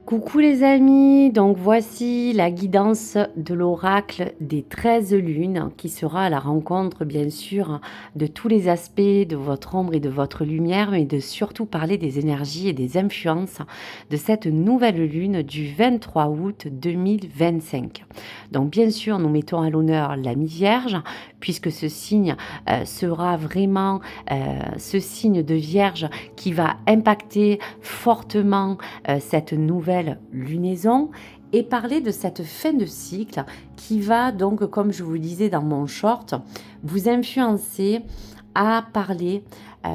Coucou les amis, donc voici la guidance de l'oracle des 13 lunes qui sera à la rencontre bien sûr de tous les aspects de votre ombre et de votre lumière, mais de surtout parler des énergies et des influences de cette nouvelle lune du 23 août 2025. Donc bien sûr nous mettons à l'honneur la mi-vierge puisque ce signe sera vraiment ce signe de vierge qui va impacter fortement cette nouvelle lunaison et parler de cette fin de cycle qui va donc, comme je vous le disais dans mon short, vous influencer à parler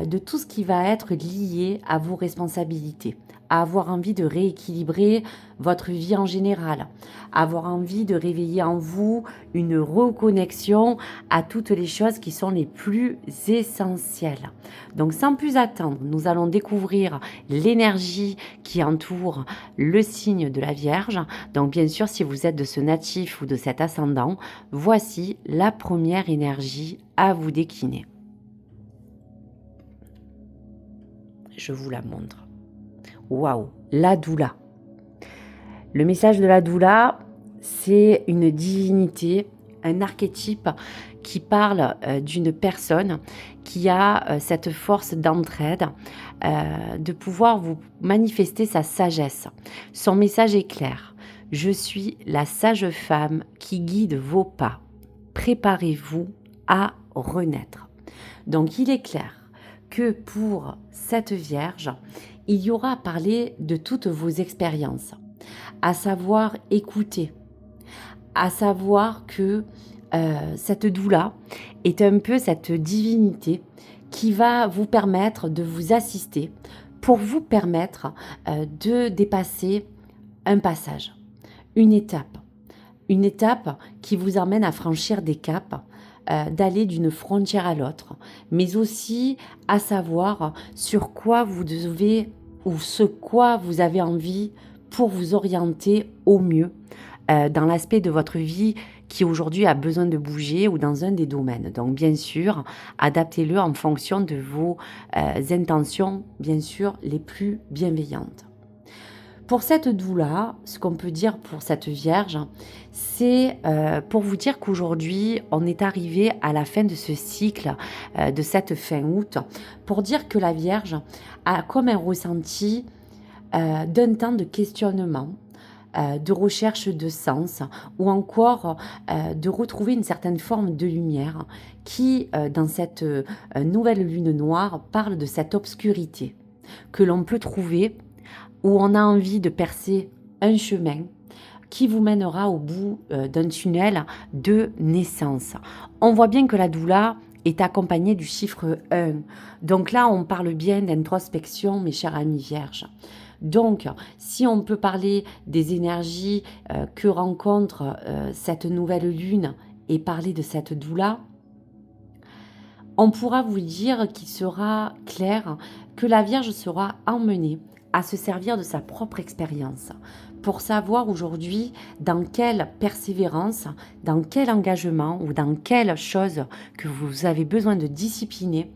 de tout ce qui va être lié à vos responsabilités, à avoir envie de rééquilibrer votre vie en général, avoir envie de réveiller en vous une reconnexion à toutes les choses qui sont les plus essentielles. Donc sans plus attendre, nous allons découvrir l'énergie qui entoure le signe de la Vierge. Donc bien sûr, si vous êtes de ce natif ou de cet ascendant, voici la première énergie à vous décliner. Je vous la montre. Waouh, la doula. Le message de la doula, c'est une divinité, un archétype qui parle d'une personne qui a cette force d'entraide, de pouvoir vous manifester sa sagesse. Son message est clair. Je suis la sage femme qui guide vos pas. Préparez-vous à renaître. Donc il est clair que pour cette Vierge, il y aura à parler de toutes vos expériences, à savoir écouter, à savoir que cette doula est un peu cette divinité qui va vous permettre de vous assister pour vous permettre de dépasser un passage, une étape qui vous emmène à franchir des caps, d'aller d'une frontière à l'autre, mais aussi à savoir sur quoi vous devez ou ce quoi vous avez envie pour vous orienter au mieux dans l'aspect de votre vie qui aujourd'hui a besoin de bouger ou dans un des domaines. Donc bien sûr, adaptez-le en fonction de vos intentions, bien sûr, les plus bienveillantes. Pour cette doula, ce qu'on peut dire pour cette Vierge, c'est pour vous dire qu'aujourd'hui, on est arrivé à la fin de ce cycle, de cette fin août, pour dire que la Vierge a comme un ressenti d'un temps de questionnement, de recherche de sens ou encore de retrouver une certaine forme de lumière qui, dans cette nouvelle lune noire, parle de cette obscurité que l'on peut trouver où on a envie de percer un chemin qui vous mènera au bout d'un tunnel de naissance. On voit bien que la doula est accompagnée du chiffre 1. Donc là, on parle bien d'introspection, mes chers amis vierges. Donc, si on peut parler des énergies que rencontre cette nouvelle lune et parler de cette doula, on pourra vous dire qu'il sera clair que la Vierge sera emmenée à se servir de sa propre expérience pour savoir aujourd'hui dans quelle persévérance, dans quel engagement ou dans quelle chose que vous avez besoin de discipliner,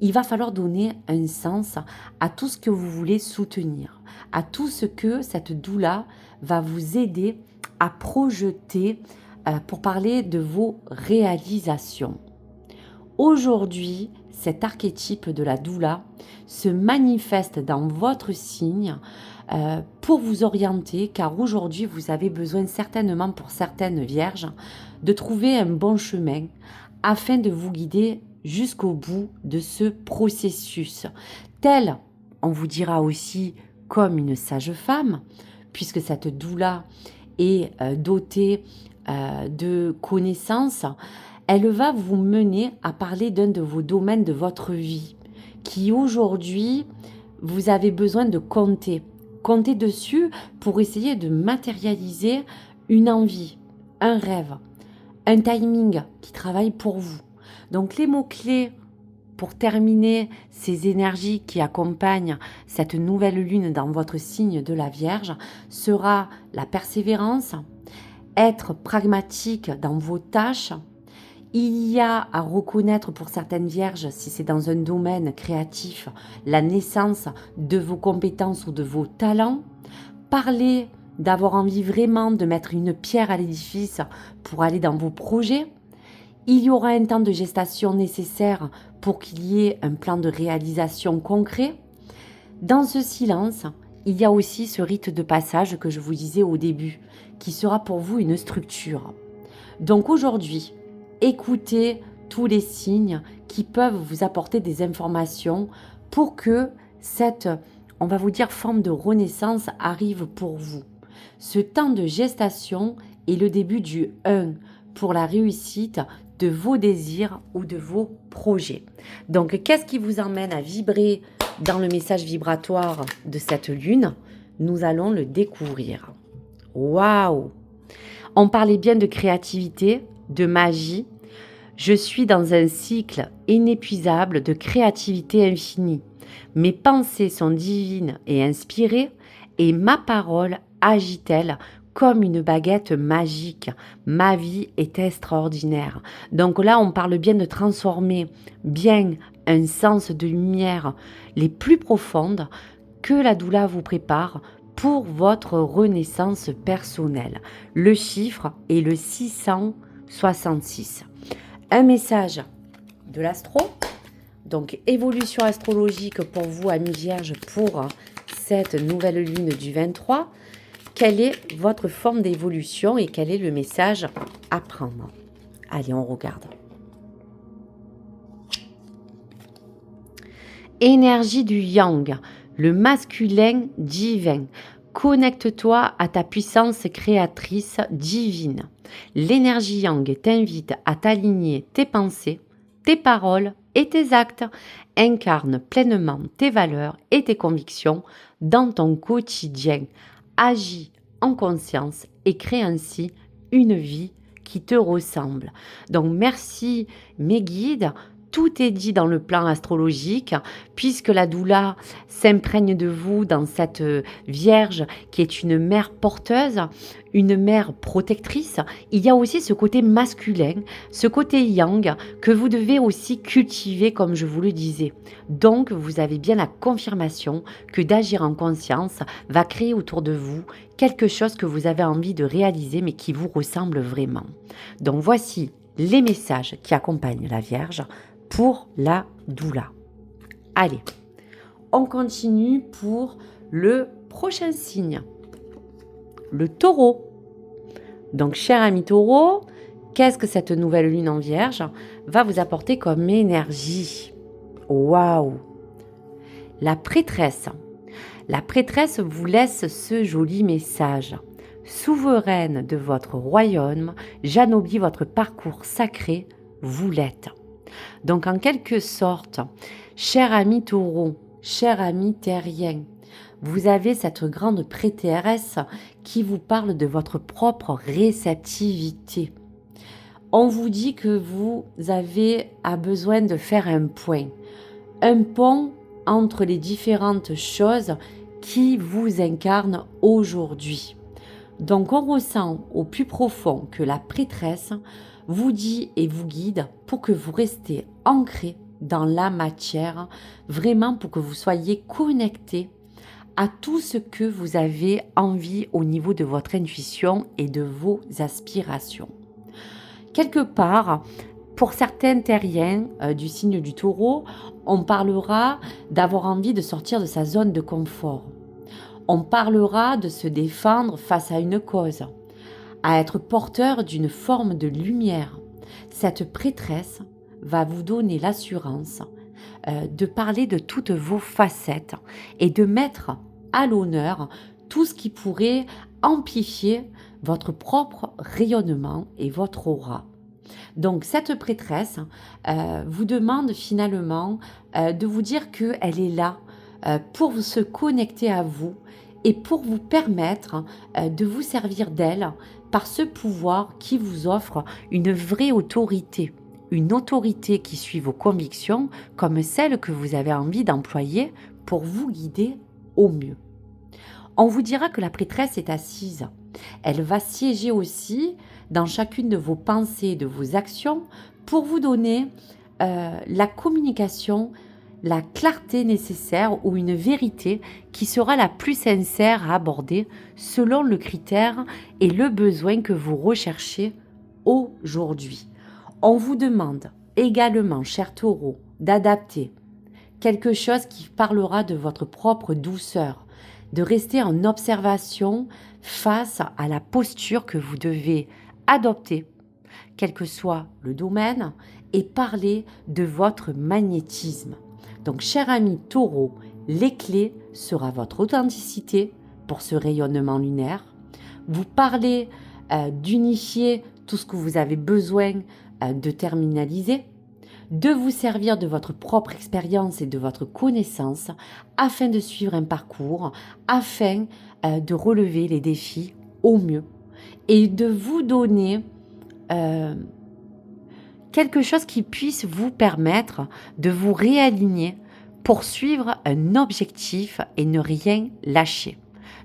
il va falloir donner un sens à tout ce que vous voulez soutenir, à tout ce que cette doula va vous aider à projeter pour parler de vos réalisations. Aujourd'hui, cet archétype de la doula se manifeste dans votre signe pour vous orienter, car aujourd'hui, vous avez besoin certainement pour certaines vierges de trouver un bon chemin afin de vous guider jusqu'au bout de ce processus. Tel, on vous dira aussi, comme une sage femme, puisque cette doula est dotée de connaissances, elle va vous mener à parler d'un de vos domaines de votre vie qui aujourd'hui, vous avez besoin de compter. Compter dessus pour essayer de matérialiser une envie, un rêve, un timing qui travaille pour vous. Donc les mots-clés pour terminer ces énergies qui accompagnent cette nouvelle lune dans votre signe de la Vierge sera la persévérance, être pragmatique dans vos tâches. Il y a à reconnaître pour certaines vierges, si c'est dans un domaine créatif, la naissance de vos compétences ou de vos talents. parler d'avoir envie vraiment de mettre une pierre à l'édifice pour aller dans vos projets. Il y aura un temps de gestation nécessaire pour qu'il y ait un plan de réalisation concret. Dans ce silence, il y a aussi ce rite de passage que je vous disais au début, qui sera pour vous une structure. Donc aujourd'hui, écoutez tous les signes qui peuvent vous apporter des informations pour que cette, on va vous dire, forme de renaissance arrive pour vous. Ce temps de gestation est le début du 1 pour la réussite de vos désirs ou de vos projets. Donc, qu'est-ce qui vous emmène à vibrer dans le message vibratoire de cette lune? Nous allons le découvrir. Waouh! On parlait bien de créativité, de magie. Je suis dans un cycle inépuisable de créativité infinie. Mes pensées sont divines et inspirées et ma parole agit-elle comme une baguette magique. Ma vie est extraordinaire. Donc là, on parle bien de transformer bien un sens de lumière les plus profondes que la doula vous prépare pour votre renaissance personnelle. Le chiffre est le 666. Un message de l'astro, donc évolution astrologique pour vous, amis vierges, pour cette nouvelle lune du 23. Quelle est votre forme d'évolution et quel est le message à prendre? Allez, on regarde. Énergie du yang, le masculin divin. Connecte-toi à ta puissance créatrice divine. L'énergie yang t'invite à t'aligner tes pensées, tes paroles et tes actes. Incarne pleinement tes valeurs et tes convictions dans ton quotidien. Agis en conscience et crée ainsi une vie qui te ressemble. Donc merci mes guides. Tout est dit dans le plan astrologique, puisque la doula s'imprègne de vous dans cette Vierge qui est une mère porteuse, une mère protectrice. Il y a aussi ce côté masculin, ce côté yang que vous devez aussi cultiver comme je vous le disais. Donc vous avez bien la confirmation que d'agir en conscience va créer autour de vous quelque chose que vous avez envie de réaliser mais qui vous ressemble vraiment. Donc voici les messages qui accompagnent la Vierge pour la doula. Allez, on continue pour le prochain signe, le taureau. Donc, cher ami taureau, qu'est-ce que cette nouvelle lune en vierge va vous apporter comme énergie? Waouh! La prêtresse. La prêtresse vous laisse ce joli message. Souveraine de votre royaume, j'anoblis votre parcours sacré, vous l'êtes. Donc en quelque sorte, cher ami taureau, cher ami terrien, vous avez cette grande prêtresse qui vous parle de votre propre réceptivité. On vous dit que vous avez besoin de faire un pont entre les différentes choses qui vous incarnent aujourd'hui. Donc on ressent au plus profond que la prêtresse vous dit et vous guide pour que vous restez ancré dans la matière, vraiment pour que vous soyez connecté à tout ce que vous avez envie au niveau de votre intuition et de vos aspirations. Quelque part, pour certains terriens du signe du taureau, on parlera d'avoir envie de sortir de sa zone de confort. On parlera de se défendre face à une cause, à être porteur d'une forme de lumière. Cette prêtresse va vous donner l'assurance de parler de toutes vos facettes et de mettre à l'honneur tout ce qui pourrait amplifier votre propre rayonnement et votre aura. Donc cette prêtresse vous demande finalement de vous dire qu'elle est là pour se connecter à vous et pour vous permettre de vous servir d'elle par ce pouvoir qui vous offre une vraie autorité. Une autorité qui suit vos convictions comme celle que vous avez envie d'employer pour vous guider au mieux. On vous dira que la prêtresse est assise. Elle va siéger aussi dans chacune de vos pensées et de vos actions pour vous donner la communication la clarté nécessaire ou une vérité qui sera la plus sincère à aborder selon le critère et le besoin que vous recherchez aujourd'hui. On vous demande également, cher taureau, d'adapter quelque chose qui parlera de votre propre douceur, de rester en observation face à la posture que vous devez adopter, quel que soit le domaine, et parler de votre magnétisme. Donc, cher ami taureau, les clés sera votre authenticité pour ce rayonnement lunaire. Vous parlez d'unifier tout ce que vous avez besoin de terminaliser, de vous servir de votre propre expérience et de votre connaissance afin de suivre un parcours, afin de relever les défis au mieux et de vous donner quelque chose qui puisse vous permettre de vous réaligner pour suivre un objectif et ne rien lâcher.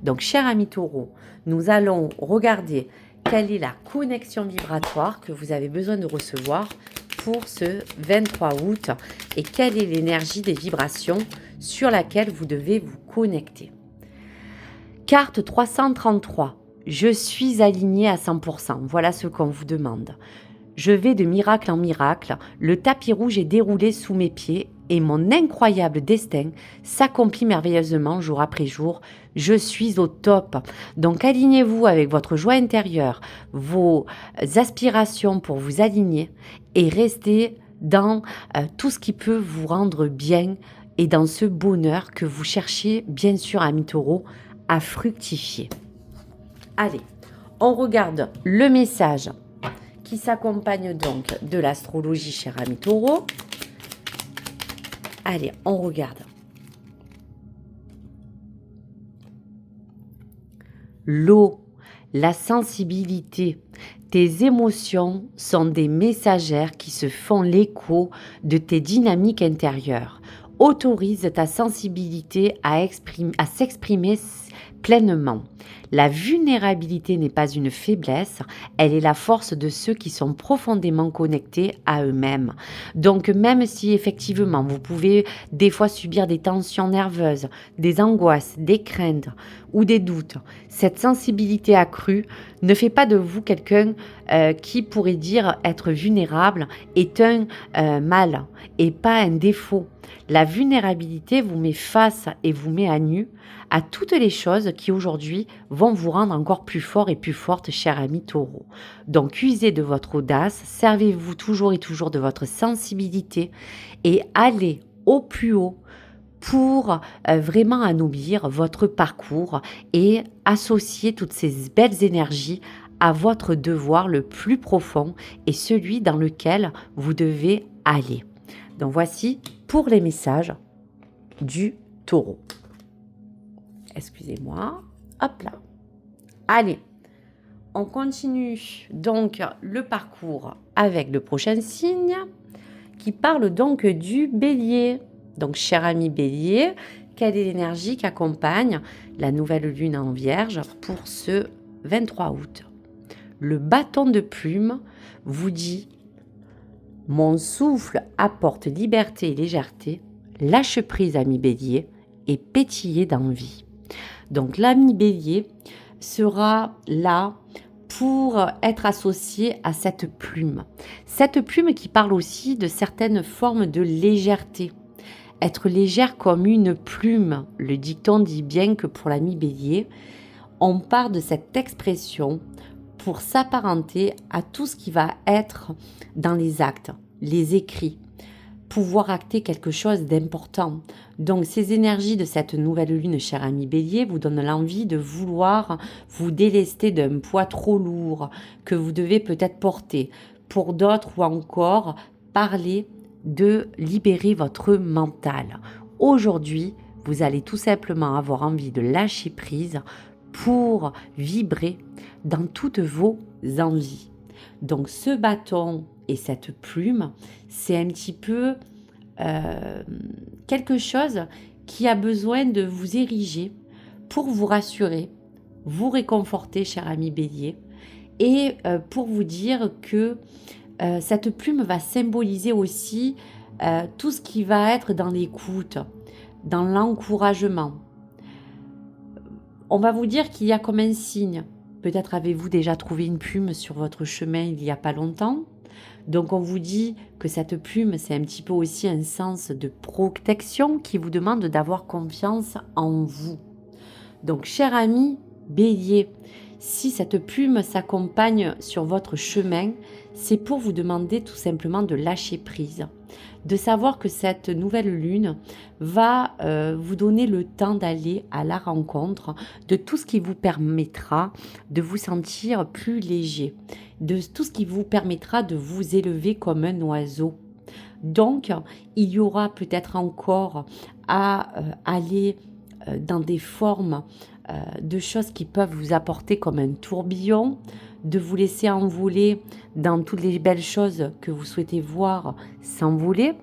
Donc, cher ami taureau, nous allons regarder quelle est la connexion vibratoire que vous avez besoin de recevoir pour ce 23 août et quelle est l'énergie des vibrations sur laquelle vous devez vous connecter. Carte 333. Je suis aligné à 100%. Voilà ce qu'on vous demande. Je vais de miracle en miracle, le tapis rouge est déroulé sous mes pieds et mon incroyable destin s'accomplit merveilleusement jour après jour. Je suis au top. Donc alignez-vous avec votre joie intérieure, vos aspirations pour vous aligner et restez dans tout ce qui peut vous rendre bien et dans ce bonheur que vous cherchez, bien sûr, ami taureau, à fructifier. Allez, on regarde le message qui s'accompagne donc de l'astrologie, cher ami taureau. Allez, on regarde. L'eau, la sensibilité, tes émotions sont des messagères qui se font l'écho de tes dynamiques intérieures. Autorise ta sensibilité à s'exprimer pleinement. La vulnérabilité n'est pas une faiblesse, elle est la force de ceux qui sont profondément connectés à eux-mêmes. Donc même si effectivement vous pouvez des fois subir des tensions nerveuses, des angoisses, des craintes ou des doutes, cette sensibilité accrue ne fait pas de vous quelqu'un qui pourrait dire être vulnérable est un mal et pas un défaut. La vulnérabilité vous met face et vous met à nu à toutes les choses qui aujourd'hui vont vous rendre encore plus fort et plus forte, cher ami taureau. Donc usez de votre audace, servez-vous toujours et toujours de votre sensibilité et allez au plus haut pour vraiment anoblir votre parcours et associer toutes ces belles énergies à votre devoir le plus profond et celui dans lequel vous devez aller. Donc voici pour les messages du taureau. Excusez-moi. Hop là. Allez, on continue donc le parcours avec le prochain signe qui parle donc du bélier. Donc, cher ami bélier, quelle est l'énergie qui accompagne la nouvelle lune en vierge pour ce 23 août? Le bâton de plume vous dit « Mon souffle apporte liberté et légèreté, lâche prise, ami bélier, et pétillez d'envie. » Donc, l'ami bélier sera là pour être associé à cette plume. Cette plume qui parle aussi de certaines formes de légèreté. Être légère comme une plume. Le dicton dit bien que pour l'ami bélier, on part de cette expression pour s'apparenter à tout ce qui va être dans les actes, les écrits, pouvoir acter quelque chose d'important. Donc ces énergies de cette nouvelle lune, cher ami bélier, vous donnent l'envie de vouloir vous délester d'un poids trop lourd que vous devez peut-être porter. Pour d'autres ou encore, parler de libérer votre mental. Aujourd'hui, vous allez tout simplement avoir envie de lâcher prise pour vibrer dans toutes vos envies. Donc ce bâton et cette plume, c'est un petit peu quelque chose qui a besoin de vous ériger pour vous rassurer, vous réconforter, cher ami bélier, et pour vous dire que cette plume va symboliser aussi tout ce qui va être dans l'écoute, dans l'encouragement. On va vous dire qu'il y a comme un signe. Peut-être avez-vous déjà trouvé une plume sur votre chemin il n'y a pas longtemps. Donc on vous dit que cette plume, c'est un petit peu aussi un sens de protection qui vous demande d'avoir confiance en vous. Donc cher ami Bélier, si cette plume s'accompagne sur votre chemin, c'est pour vous demander tout simplement de lâcher prise, de savoir que cette nouvelle lune va vous donner le temps d'aller à la rencontre de tout ce qui vous permettra de vous sentir plus léger, de tout ce qui vous permettra de vous élever comme un oiseau. Donc, il y aura peut-être encore à aller dans des formes de choses qui peuvent vous apporter comme un tourbillon, de vous laisser envoler dans toutes les belles choses que vous souhaitez voir s'envoler,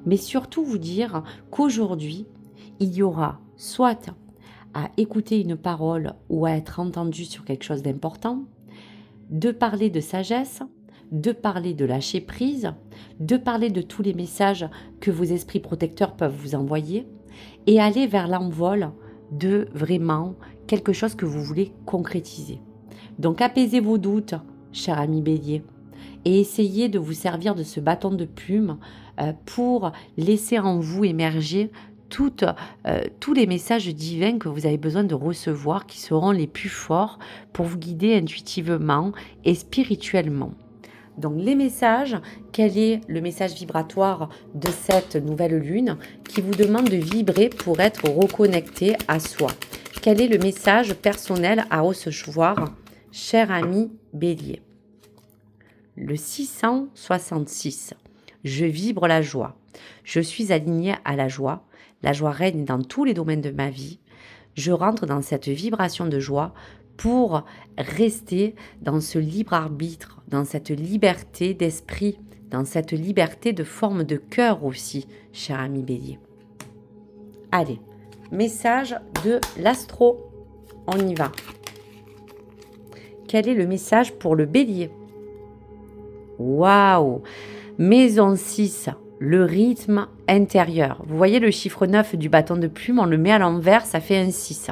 mais surtout vous dire qu'aujourd'hui, il y aura soit à écouter une parole ou à être entendu sur quelque chose d'important, de parler de sagesse, de parler de lâcher prise, de parler de tous les messages que vos esprits protecteurs peuvent vous envoyer et aller vers l'envol de vraiment quelque chose que vous voulez concrétiser. Donc apaisez vos doutes, cher ami Bélier, et essayez de vous servir de ce bâton de plume pour laisser en vous émerger tous les messages divins que vous avez besoin de recevoir, qui seront les plus forts pour vous guider intuitivement et spirituellement. Donc les messages, quel est le message vibratoire de cette nouvelle lune qui vous demande de vibrer pour être reconnecté à soi? Quel est le message personnel à recevoir, cher ami Bélier? Le 666. Je vibre la joie. Je suis aligné à la joie. La joie règne dans tous les domaines de ma vie. Je rentre dans cette vibration de joie pour rester dans ce libre arbitre, dans cette liberté d'esprit, dans cette liberté de forme de cœur aussi, cher ami Bélier. Allez, message de l'astro. On y va. Quel est le message pour le Bélier? Waouh! Maison 6, le rythme intérieur. Vous voyez le chiffre 9 du bâton de plume, on le met à l'envers, ça fait un 6.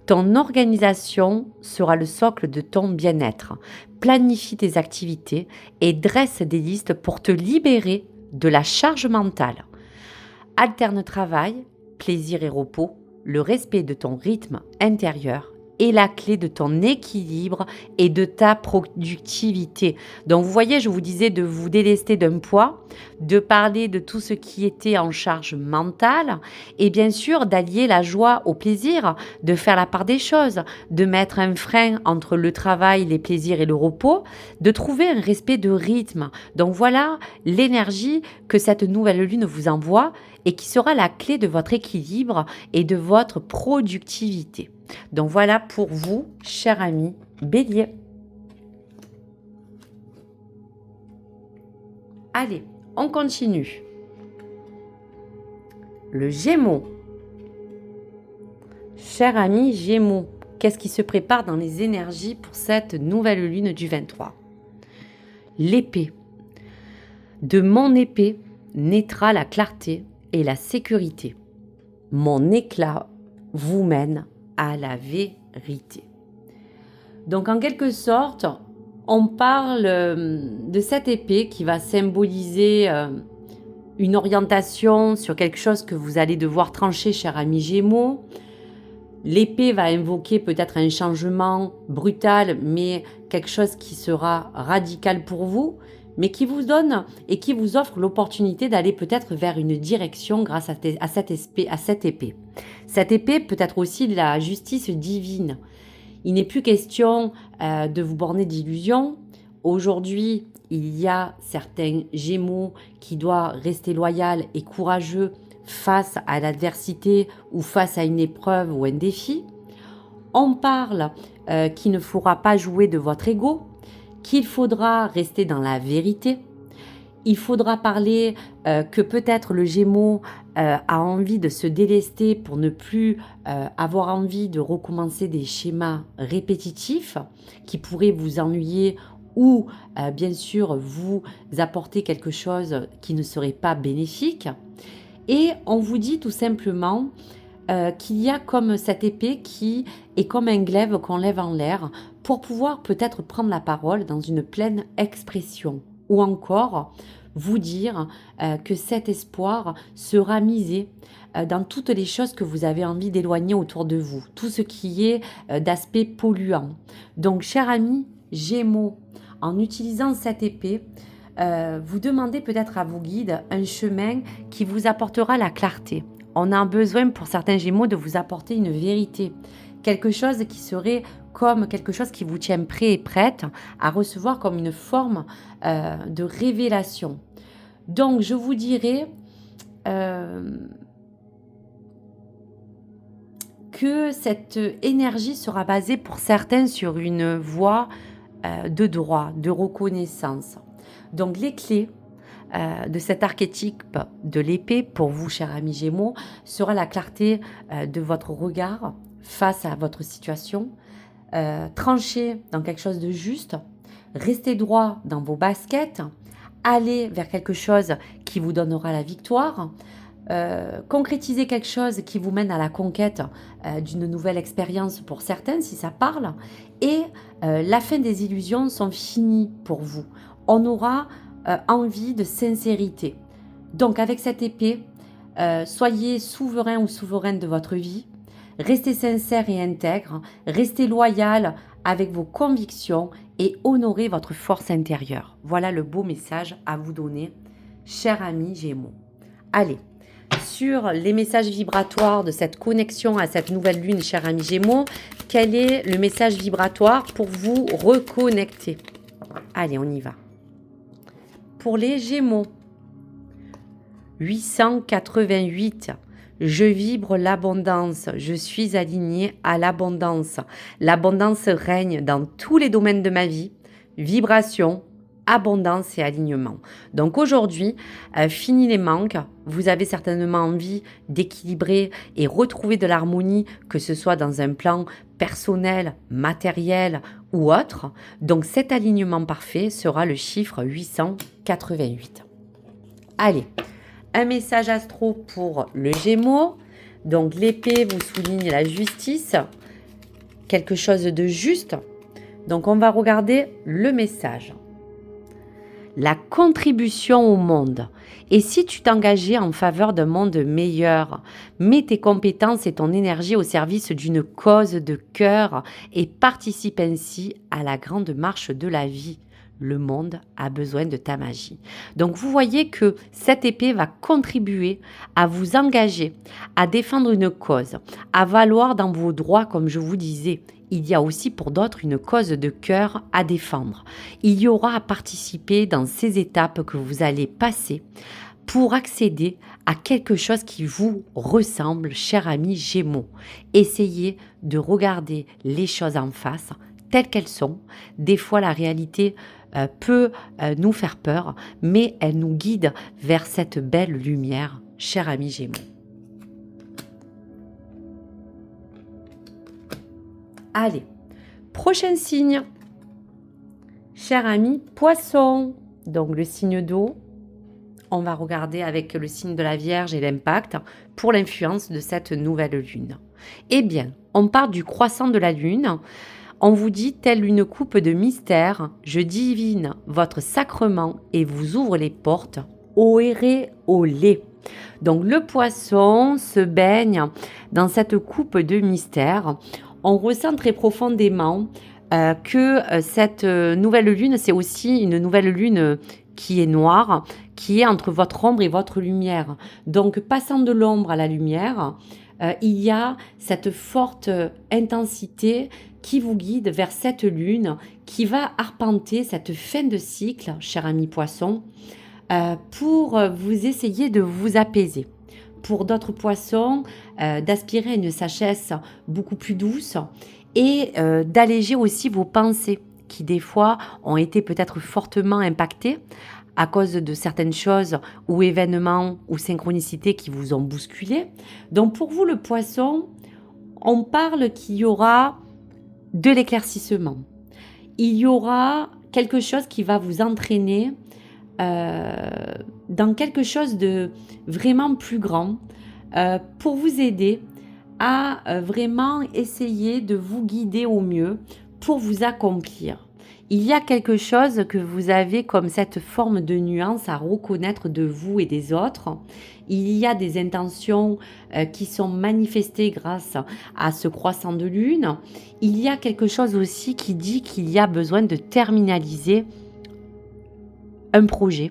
Ton organisation sera le socle de ton bien-être. Planifie tes activités et dresse des listes pour te libérer de la charge mentale. Alterne travail, plaisir et repos. Le respect de ton rythme intérieur est la clé de ton équilibre et de ta productivité. Donc vous voyez, je vous disais de vous délester d'un poids, de parler de tout ce qui était en charge mentale et bien sûr d'allier la joie au plaisir, de faire la part des choses, de mettre un frein entre le travail, les plaisirs et le repos, de trouver un respect de rythme. Donc voilà l'énergie que cette nouvelle lune vous envoie et qui sera la clé de votre équilibre et de votre productivité. Donc voilà pour vous, cher ami Bélier. Allez, on continue. Le Gémeaux. Cher ami Gémeaux, qu'est-ce qui se prépare dans les énergies pour cette nouvelle lune du 23? L'épée. De mon épée naîtra la clarté et la sécurité. Mon éclat vous mène à la vérité. Donc en quelque sorte, on parle de cette épée qui va symboliser une orientation sur quelque chose que vous allez devoir trancher, cher ami Gémeaux. L'épée va invoquer peut-être un changement brutal, mais quelque chose qui sera radical pour vous, mais qui vous donne et qui vous offre l'opportunité d'aller peut-être vers une direction grâce à cette épée. Cette épée peut être aussi la justice divine. Il n'est plus question de vous borner d'illusions. Aujourd'hui, il y a certains Gémeaux qui doivent rester loyaux et courageux face à l'adversité ou face à une épreuve ou un défi. On parle qu'il ne faudra pas jouer de votre ego, qu'il faudra rester dans la vérité. Il faudra parler que peut-être le Gémeaux a envie de se délester pour ne plus avoir envie de recommencer des schémas répétitifs qui pourraient vous ennuyer ou bien sûr vous apporter quelque chose qui ne serait pas bénéfique. Et on vous dit tout simplement qu'il y a comme cette épée qui est comme un glaive qu'on lève en l'air pour pouvoir peut-être prendre la parole dans une pleine expression, ou encore vous dire que cet espoir sera misé dans toutes les choses que vous avez envie d'éloigner autour de vous, tout ce qui est d'aspect polluant. Donc, cher ami Gémeaux, en utilisant cette épée, vous demandez peut-être à vos guides un chemin qui vous apportera la clarté. On a besoin pour certains Gémeaux de vous apporter une vérité, quelque chose qui serait comme quelque chose qui vous tient prêt et prête à recevoir comme une forme de révélation. Donc, je vous dirais que cette énergie sera basée pour certains sur une voie de droit, de reconnaissance. Donc, les clés de cet archétype de l'épée, pour vous, cher ami Gémeaux, sera la clarté de votre regard face à votre situation, trancher dans quelque chose de juste, rester droit dans vos baskets, aller vers quelque chose qui vous donnera la victoire, concrétiser quelque chose qui vous mène à la conquête d'une nouvelle expérience pour certains, si ça parle, et la fin des illusions sont finies pour vous. On aura envie de sincérité. Donc avec cette épée, soyez souverain ou souveraine de votre vie, restez sincère et intègre, restez loyal avec vos convictions et honorez votre force intérieure. Voilà le beau message à vous donner, cher ami Gémeaux. Allez, sur les messages vibratoires de cette connexion à cette nouvelle lune, cher ami Gémeaux, quel est le message vibratoire pour vous reconnecter? Allez, on y va. Pour les Gémeaux, 888, je vibre l'abondance, je suis aligné à l'abondance. L'abondance règne dans tous les domaines de ma vie, vibration, abondance et alignement. Donc aujourd'hui, fini les manques, vous avez certainement envie d'équilibrer et retrouver de l'harmonie, que ce soit dans un plan personnel, matériel ou autre. Donc cet alignement parfait sera le chiffre 888. Allez, un message astro pour le Gémeaux. Donc l'épée vous souligne la justice, quelque chose de juste. Donc on va regarder le message. La contribution au monde. Et si tu t'engageais en faveur d'un monde meilleur, mets tes compétences et ton énergie au service d'une cause de cœur et participe ainsi à la grande marche de la vie. Le monde a besoin de ta magie. Donc vous voyez que cette épée va contribuer à vous engager, à défendre une cause, à valoir dans vos droits, comme je vous disais. Il y a aussi pour d'autres une cause de cœur à défendre. Il y aura à participer dans ces étapes que vous allez passer pour accéder à quelque chose qui vous ressemble, cher ami Gémeaux. Essayez de regarder les choses en face, telles qu'elles sont. Des fois, la réalité peut nous faire peur, mais elle nous guide vers cette belle lumière, cher ami Gémeaux. Allez, prochain signe, cher ami Poisson. Donc le signe d'eau, on va regarder avec le signe de la Vierge et l'impact pour l'influence de cette nouvelle lune. Eh bien, on part du croissant de la lune. On vous dit, telle une coupe de mystère, je divine votre sacrement et vous ouvre les portes, ohéré au lait. Donc le poisson se baigne dans cette coupe de mystère. On ressent très profondément que cette nouvelle lune, c'est aussi une nouvelle lune qui est noire, qui est entre votre ombre et votre lumière. Donc passant de l'ombre à la lumière, il y a cette forte intensité qui vous guide vers cette lune qui va arpenter cette fin de cycle, cher ami Poisson, pour vous essayer de vous apaiser. Pour d'autres poissons, d'aspirer à une sagesse beaucoup plus douce et d'alléger aussi vos pensées qui des fois ont été peut-être fortement impactées à cause de certaines choses ou événements ou synchronicités qui vous ont bousculé. Donc pour vous le poisson, on parle qu'il y aura de l'éclaircissement. Il y aura quelque chose qui va vous entraîner dans quelque chose de vraiment plus grand pour vous aider à vraiment essayer de vous guider au mieux pour vous accomplir. Il y a quelque chose que vous avez comme cette forme de nuance à reconnaître de vous et des autres. Il y a des intentions qui sont manifestées grâce à ce croissant de lune. Il y a quelque chose aussi qui dit qu'il y a besoin de terminaliser un projet,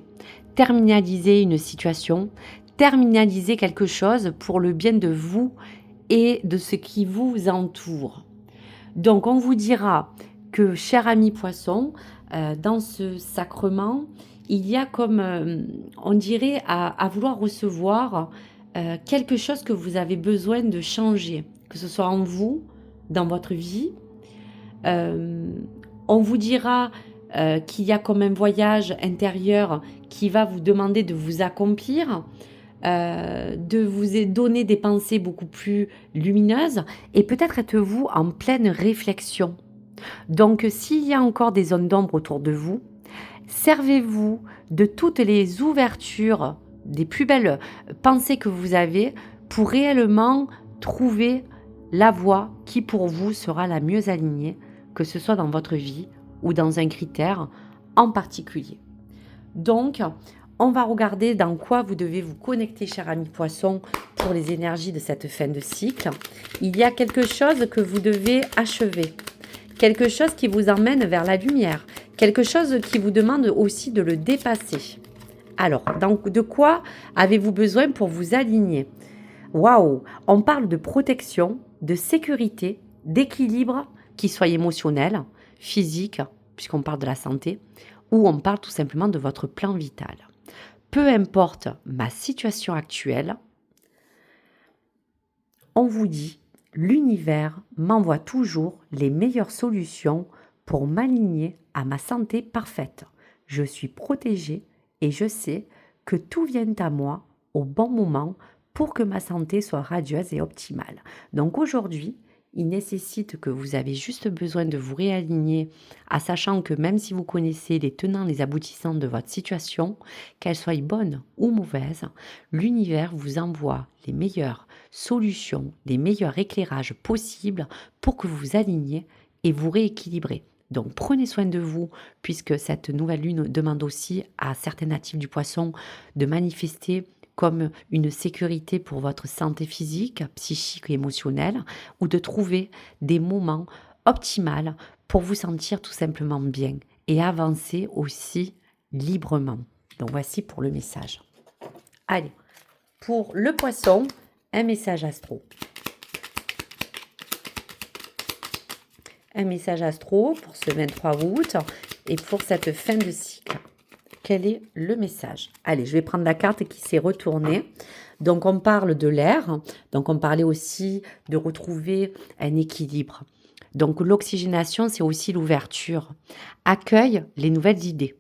terminaliser une situation, terminaliser quelque chose pour le bien de vous et de ce qui vous entoure. Donc on vous dira que, cher ami poisson, dans ce sacrement, il y a comme, on dirait, à vouloir recevoir quelque chose que vous avez besoin de changer, que ce soit en vous, dans votre vie. On vous dira qu'il y a comme un voyage intérieur qui va vous demander de vous accomplir, de vous donner des pensées beaucoup plus lumineuses et peut-être êtes-vous en pleine réflexion. Donc s'il y a encore des zones d'ombre autour de vous, servez-vous de toutes les ouvertures, des plus belles pensées que vous avez pour réellement trouver la voie qui pour vous sera la mieux alignée, que ce soit dans votre vie ou dans un critère en particulier. Donc, on va regarder dans quoi vous devez vous connecter, cher ami poisson, pour les énergies de cette fin de cycle. Il y a quelque chose que vous devez achever, quelque chose qui vous emmène vers la lumière, quelque chose qui vous demande aussi de le dépasser. Alors, donc, de quoi avez-vous besoin pour vous aligner? Waouh, on parle de protection, de sécurité, d'équilibre, qui soit émotionnel, physique, puisqu'on parle de la santé, ou on parle tout simplement de votre plan vital. Peu importe ma situation actuelle, on vous dit, l'univers m'envoie toujours les meilleures solutions pour m'aligner à ma santé parfaite. Je suis protégée et je sais que tout vient à moi au bon moment pour que ma santé soit radieuse et optimale. Donc aujourd'hui, il nécessite que vous avez juste besoin de vous réaligner, à sachant que même si vous connaissez les tenants, les aboutissants de votre situation, qu'elle soit bonne ou mauvaise, l'univers vous envoie les meilleures solutions, les meilleurs éclairages possibles pour que vous vous aligniez et vous rééquilibrez. Donc prenez soin de vous, puisque cette nouvelle lune demande aussi à certains natifs du poisson de manifester comme une sécurité pour votre santé physique, psychique et émotionnelle, ou de trouver des moments optimaux pour vous sentir tout simplement bien et avancer aussi librement. Donc voici pour le message. Allez, pour le poisson, un message astro. Un message astro pour ce 23 août et pour cette fin de cycle. Quel est le message? Allez, je vais prendre la carte qui s'est retournée. Donc, on parle de l'air. Donc, on parlait aussi de retrouver un équilibre. Donc, l'oxygénation, c'est aussi l'ouverture. Accueille les nouvelles idées,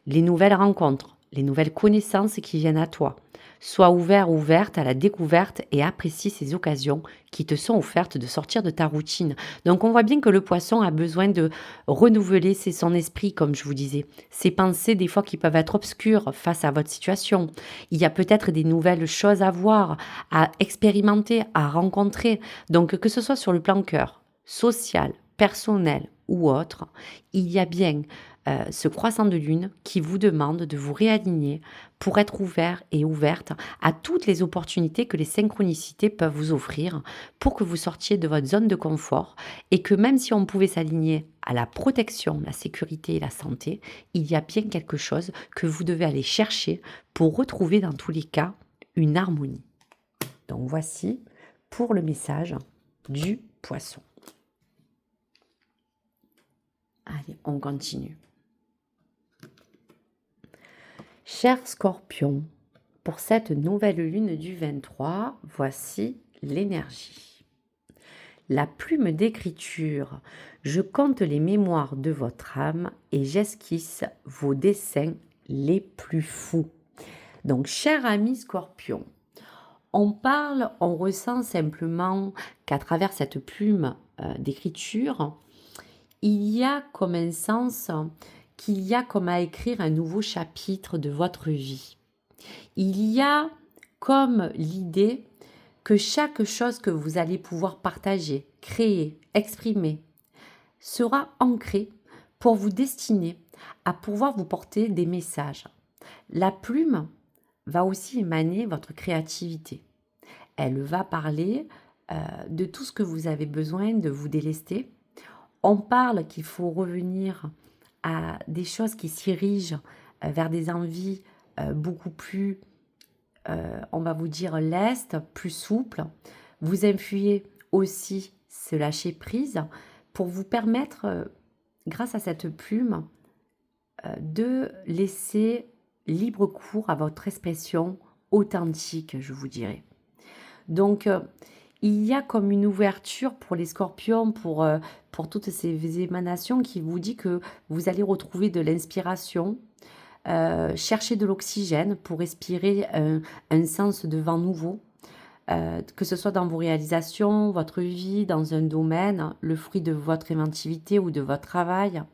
les nouvelles rencontres, les nouvelles connaissances qui viennent à toi. Sois ouvert ou ouverte à la découverte et apprécie ces occasions qui te sont offertes de sortir de ta routine. Donc on voit bien que le poisson a besoin de renouveler son esprit, comme je vous disais. Ses pensées, des fois, qui peuvent être obscures face à votre situation. Il y a peut-être des nouvelles choses à voir, à expérimenter, à rencontrer. Donc que ce soit sur le plan cœur, social, personnel ou autre, il y a bien ce croissant de lune qui vous demande de vous réaligner pour être ouvert et ouverte à toutes les opportunités que les synchronicités peuvent vous offrir pour que vous sortiez de votre zone de confort et que même si on pouvait s'aligner à la protection, la sécurité et la santé, il y a bien quelque chose que vous devez aller chercher pour retrouver dans tous les cas une harmonie. Donc voici pour le message du poisson. Allez, on continue. Cher Scorpion, pour cette nouvelle lune du 23, voici l'énergie. La plume d'écriture, je compte les mémoires de votre âme et j'esquisse vos dessins les plus fous. Donc, cher ami Scorpion, on ressent simplement qu'à travers cette plume d'écriture, il y a comme un sens qu'il y a comme à écrire un nouveau chapitre de votre vie. Il y a comme l'idée que chaque chose que vous allez pouvoir partager, créer, exprimer, sera ancrée pour vous destiner à pouvoir vous porter des messages. La plume va aussi émaner votre créativité. Elle va parler de tout ce que vous avez besoin de vous délester. On parle qu'il faut revenir à des choses qui s'irigent vers des envies beaucoup plus, on va vous dire, lestes, plus souples. Vous influez aussi ce lâcher prise pour vous permettre, grâce à cette plume, de laisser libre cours à votre expression authentique, je vous dirais. Donc, il y a comme une ouverture pour les scorpions, pour toutes ces émanations qui vous dit que vous allez retrouver de l'inspiration, chercher de l'oxygène pour respirer un sens de vent nouveau, que ce soit dans vos réalisations, votre vie, dans un domaine, le fruit de votre inventivité ou de votre travail.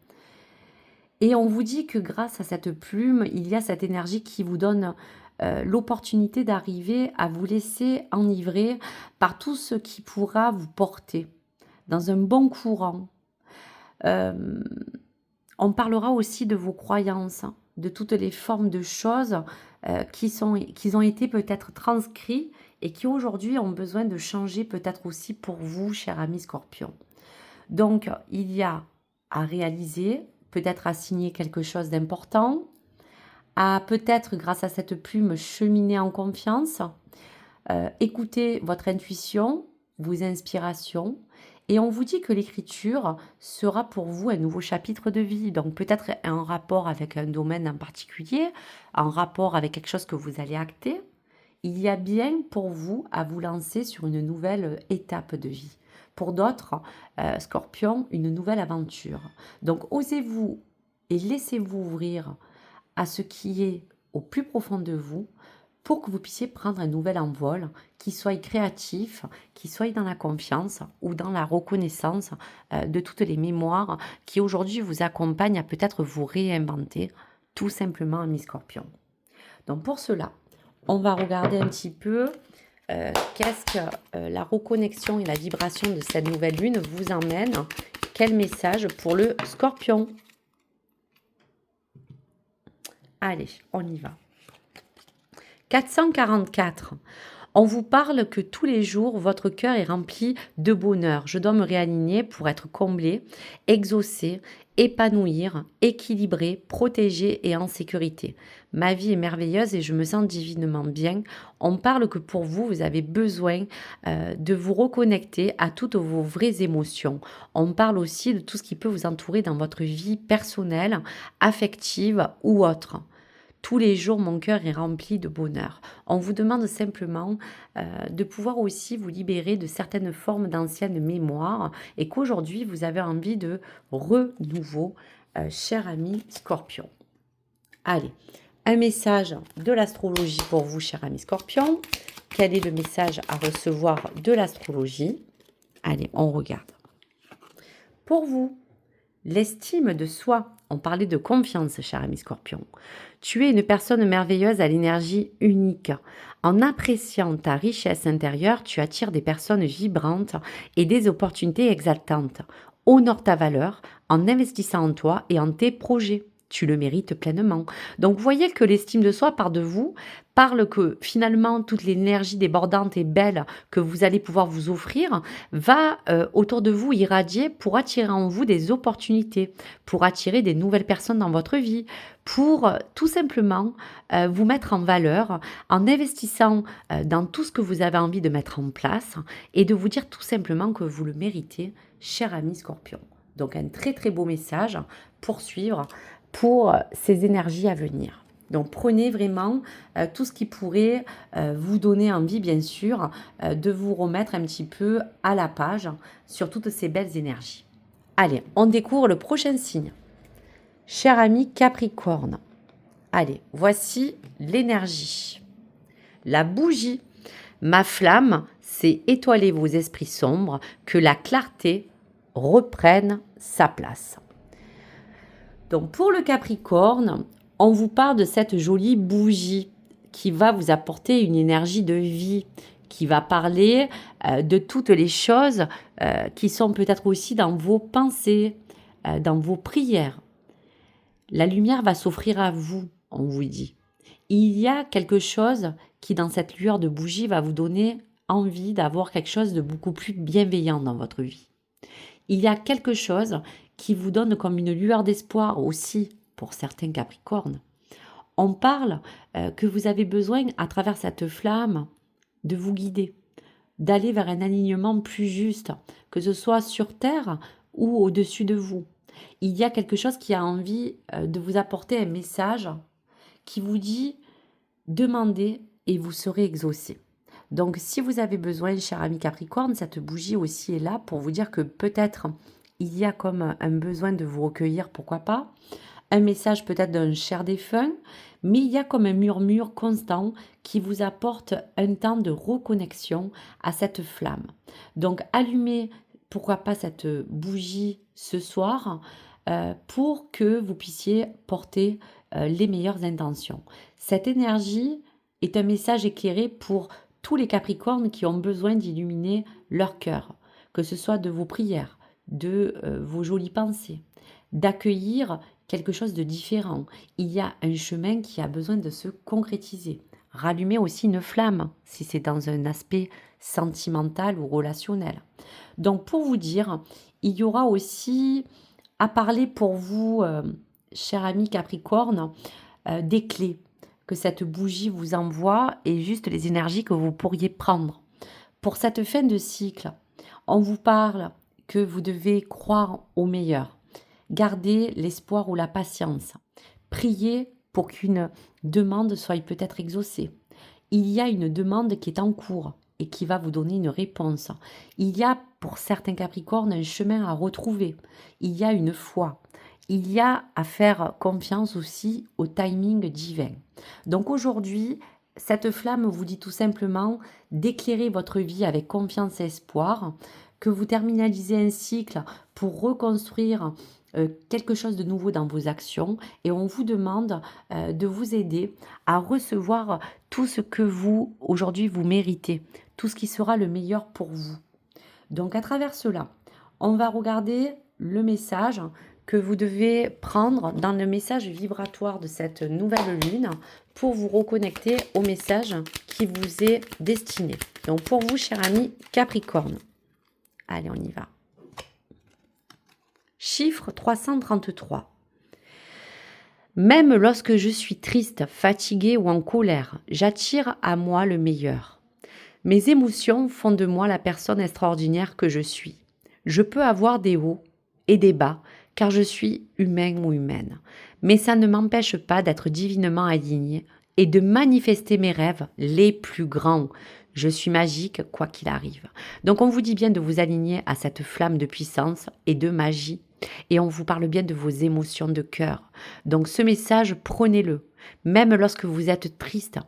Et on vous dit que grâce à cette plume, il y a cette énergie qui vous donne l'opportunité d'arriver à vous laisser enivrer par tout ce qui pourra vous porter dans un bon courant. On parlera aussi de vos croyances, de toutes les formes de choses qui ont été peut-être transcrits et qui aujourd'hui ont besoin de changer peut-être aussi pour vous, cher ami Scorpion. Donc, il y a à réaliser, peut-être à signer quelque chose d'important, à peut-être, grâce à cette plume, cheminer en confiance, écouter votre intuition, vos inspirations, et on vous dit que l'écriture sera pour vous un nouveau chapitre de vie, donc peut-être un rapport avec un domaine en particulier, en rapport avec quelque chose que vous allez acter. Il y a bien pour vous à vous lancer sur une nouvelle étape de vie. Pour d'autres, Scorpion, une nouvelle aventure. Donc osez-vous et laissez-vous ouvrir à ce qui est au plus profond de vous pour que vous puissiez prendre un nouvel envol qui soit créatif, qui soit dans la confiance ou dans la reconnaissance de toutes les mémoires qui aujourd'hui vous accompagnent à peut-être vous réinventer tout simplement, ami Scorpion. Donc pour cela, on va regarder un petit peu qu'est-ce que la reconnexion et la vibration de cette nouvelle lune vous emmène. Quel message pour le Scorpion? Allez, on y va. 444. On vous parle que tous les jours, votre cœur est rempli de bonheur. Je dois me réaligner pour être comblé, exaucé, épanouir, équilibré, protégé et en sécurité. Ma vie est merveilleuse et je me sens divinement bien. On parle que pour vous, vous avez besoin de vous reconnecter à toutes vos vraies émotions. On parle aussi de tout ce qui peut vous entourer dans votre vie personnelle, affective ou autre. Tous les jours, mon cœur est rempli de bonheur. On vous demande simplement de pouvoir aussi vous libérer de certaines formes d'anciennes mémoires et qu'aujourd'hui, vous avez envie de renouveau, cher ami Scorpion. Allez, un message de l'astrologie pour vous, cher ami Scorpion. Quel est le message à recevoir de l'astrologie? Allez, on regarde. Pour vous, l'estime de soi. On parlait de confiance, cher ami Scorpion. Tu es une personne merveilleuse à l'énergie unique. En appréciant ta richesse intérieure, tu attires des personnes vibrantes et des opportunités exaltantes. Honore ta valeur en investissant en toi et en tes projets. Tu le mérites pleinement. Donc, vous voyez que l'estime de soi part de vous, parle que finalement, toute l'énergie débordante et belle que vous allez pouvoir vous offrir va autour de vous irradier pour attirer en vous des opportunités, pour attirer des nouvelles personnes dans votre vie, pour tout simplement vous mettre en valeur en investissant dans tout ce que vous avez envie de mettre en place et de vous dire tout simplement que vous le méritez, cher ami Scorpion. Donc, un très très beau message pour suivre pour ces énergies à venir. Donc prenez vraiment tout ce qui pourrait vous donner envie, bien sûr, de vous remettre un petit peu à la page sur toutes ces belles énergies. Allez, on découvre le prochain signe. Cher ami Capricorne, allez, voici l'énergie. La bougie, ma flamme, c'est étoiler vos esprits sombres, que la clarté reprenne sa place. Donc pour le Capricorne, on vous parle de cette jolie bougie qui va vous apporter une énergie de vie, qui va parler de toutes les choses qui sont peut-être aussi dans vos pensées, dans vos prières. La lumière va s'offrir à vous, on vous dit. Il y a quelque chose qui, dans cette lueur de bougie, va vous donner envie d'avoir quelque chose de beaucoup plus bienveillant dans votre vie. Il y a quelque chose qui vous donne comme une lueur d'espoir aussi pour certains Capricornes. On parle que vous avez besoin, à travers cette flamme, de vous guider, d'aller vers un alignement plus juste, que ce soit sur Terre ou au-dessus de vous. Il y a quelque chose qui a envie de vous apporter un message qui vous dit « Demandez et vous serez exaucé ». Donc si vous avez besoin, cher ami Capricorne, cette bougie aussi est là pour vous dire que peut-être il y a comme un besoin de vous recueillir, pourquoi pas, un message peut-être d'un cher défunt, mais il y a comme un murmure constant qui vous apporte un temps de reconnexion à cette flamme. Donc allumez, pourquoi pas, cette bougie ce soir pour que vous puissiez porter les meilleures intentions. Cette énergie est un message éclairé pour tous les Capricornes qui ont besoin d'illuminer leur cœur, que ce soit de vos prières, de vos jolies pensées, d'accueillir quelque chose de différent. Il y a un chemin qui a besoin de se concrétiser. Rallumer aussi une flamme, si c'est dans un aspect sentimental ou relationnel. Donc pour vous dire, il y aura aussi à parler pour vous, cher ami Capricorne, des clés que cette bougie vous envoie et juste les énergies que vous pourriez prendre. Pour cette fin de cycle, on vous parle que vous devez croire au meilleur. Gardez l'espoir ou la patience. Priez pour qu'une demande soit peut-être exaucée. Il y a une demande qui est en cours et qui va vous donner une réponse. Il y a pour certains Capricornes un chemin à retrouver. Il y a une foi. Il y a à faire confiance aussi au timing divin. Donc aujourd'hui, cette flamme vous dit tout simplement d'éclairer votre vie avec confiance et espoir, que vous terminalisez un cycle pour reconstruire quelque chose de nouveau dans vos actions et on vous demande de vous aider à recevoir tout ce que vous, aujourd'hui, vous méritez, tout ce qui sera le meilleur pour vous. Donc à travers cela, on va regarder le message que vous devez prendre dans le message vibratoire de cette nouvelle lune pour vous reconnecter au message qui vous est destiné. Donc pour vous, cher ami Capricorne, allez, on y va. Chiffre 333. Même lorsque je suis triste, fatiguée ou en colère, j'attire à moi le meilleur. Mes émotions font de moi la personne extraordinaire que je suis. Je peux avoir des hauts et des bas, car je suis humain ou humaine. Mais ça ne m'empêche pas d'être divinement alignée et de manifester mes rêves les plus grands. Je suis magique, quoi qu'il arrive. Donc on vous dit bien de vous aligner à cette flamme de puissance et de magie. Et on vous parle bien de vos émotions de cœur. Donc ce message, prenez-le. Même lorsque vous êtes triste,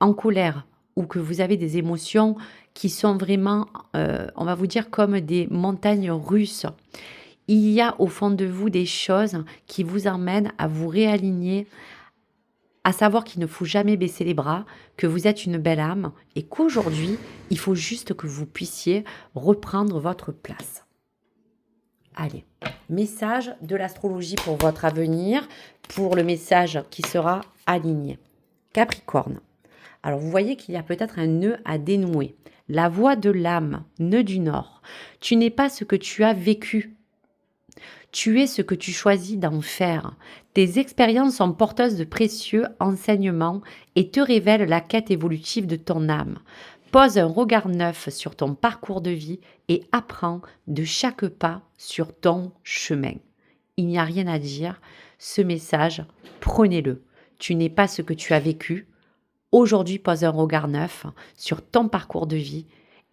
en colère, ou que vous avez des émotions qui sont vraiment, on va vous dire, comme des montagnes russes. Il y a au fond de vous des choses qui vous emmènent à vous réaligner, à savoir qu'il ne faut jamais baisser les bras, que vous êtes une belle âme et qu'aujourd'hui, il faut juste que vous puissiez reprendre votre place. Allez, message de l'astrologie pour votre avenir, pour le message qui sera aligné. Capricorne. Alors vous voyez qu'il y a peut-être un nœud à dénouer. La voix de l'âme, nœud du Nord. Tu n'es pas ce que tu as vécu. Tu es ce que tu choisis d'en faire. Tes expériences sont porteuses de précieux enseignements et te révèlent la quête évolutive de ton âme. Pose un regard neuf sur ton parcours de vie et apprends de chaque pas sur ton chemin. Il n'y a rien à dire. Ce message, prenez-le. Tu n'es pas ce que tu as vécu. Aujourd'hui, pose un regard neuf sur ton parcours de vie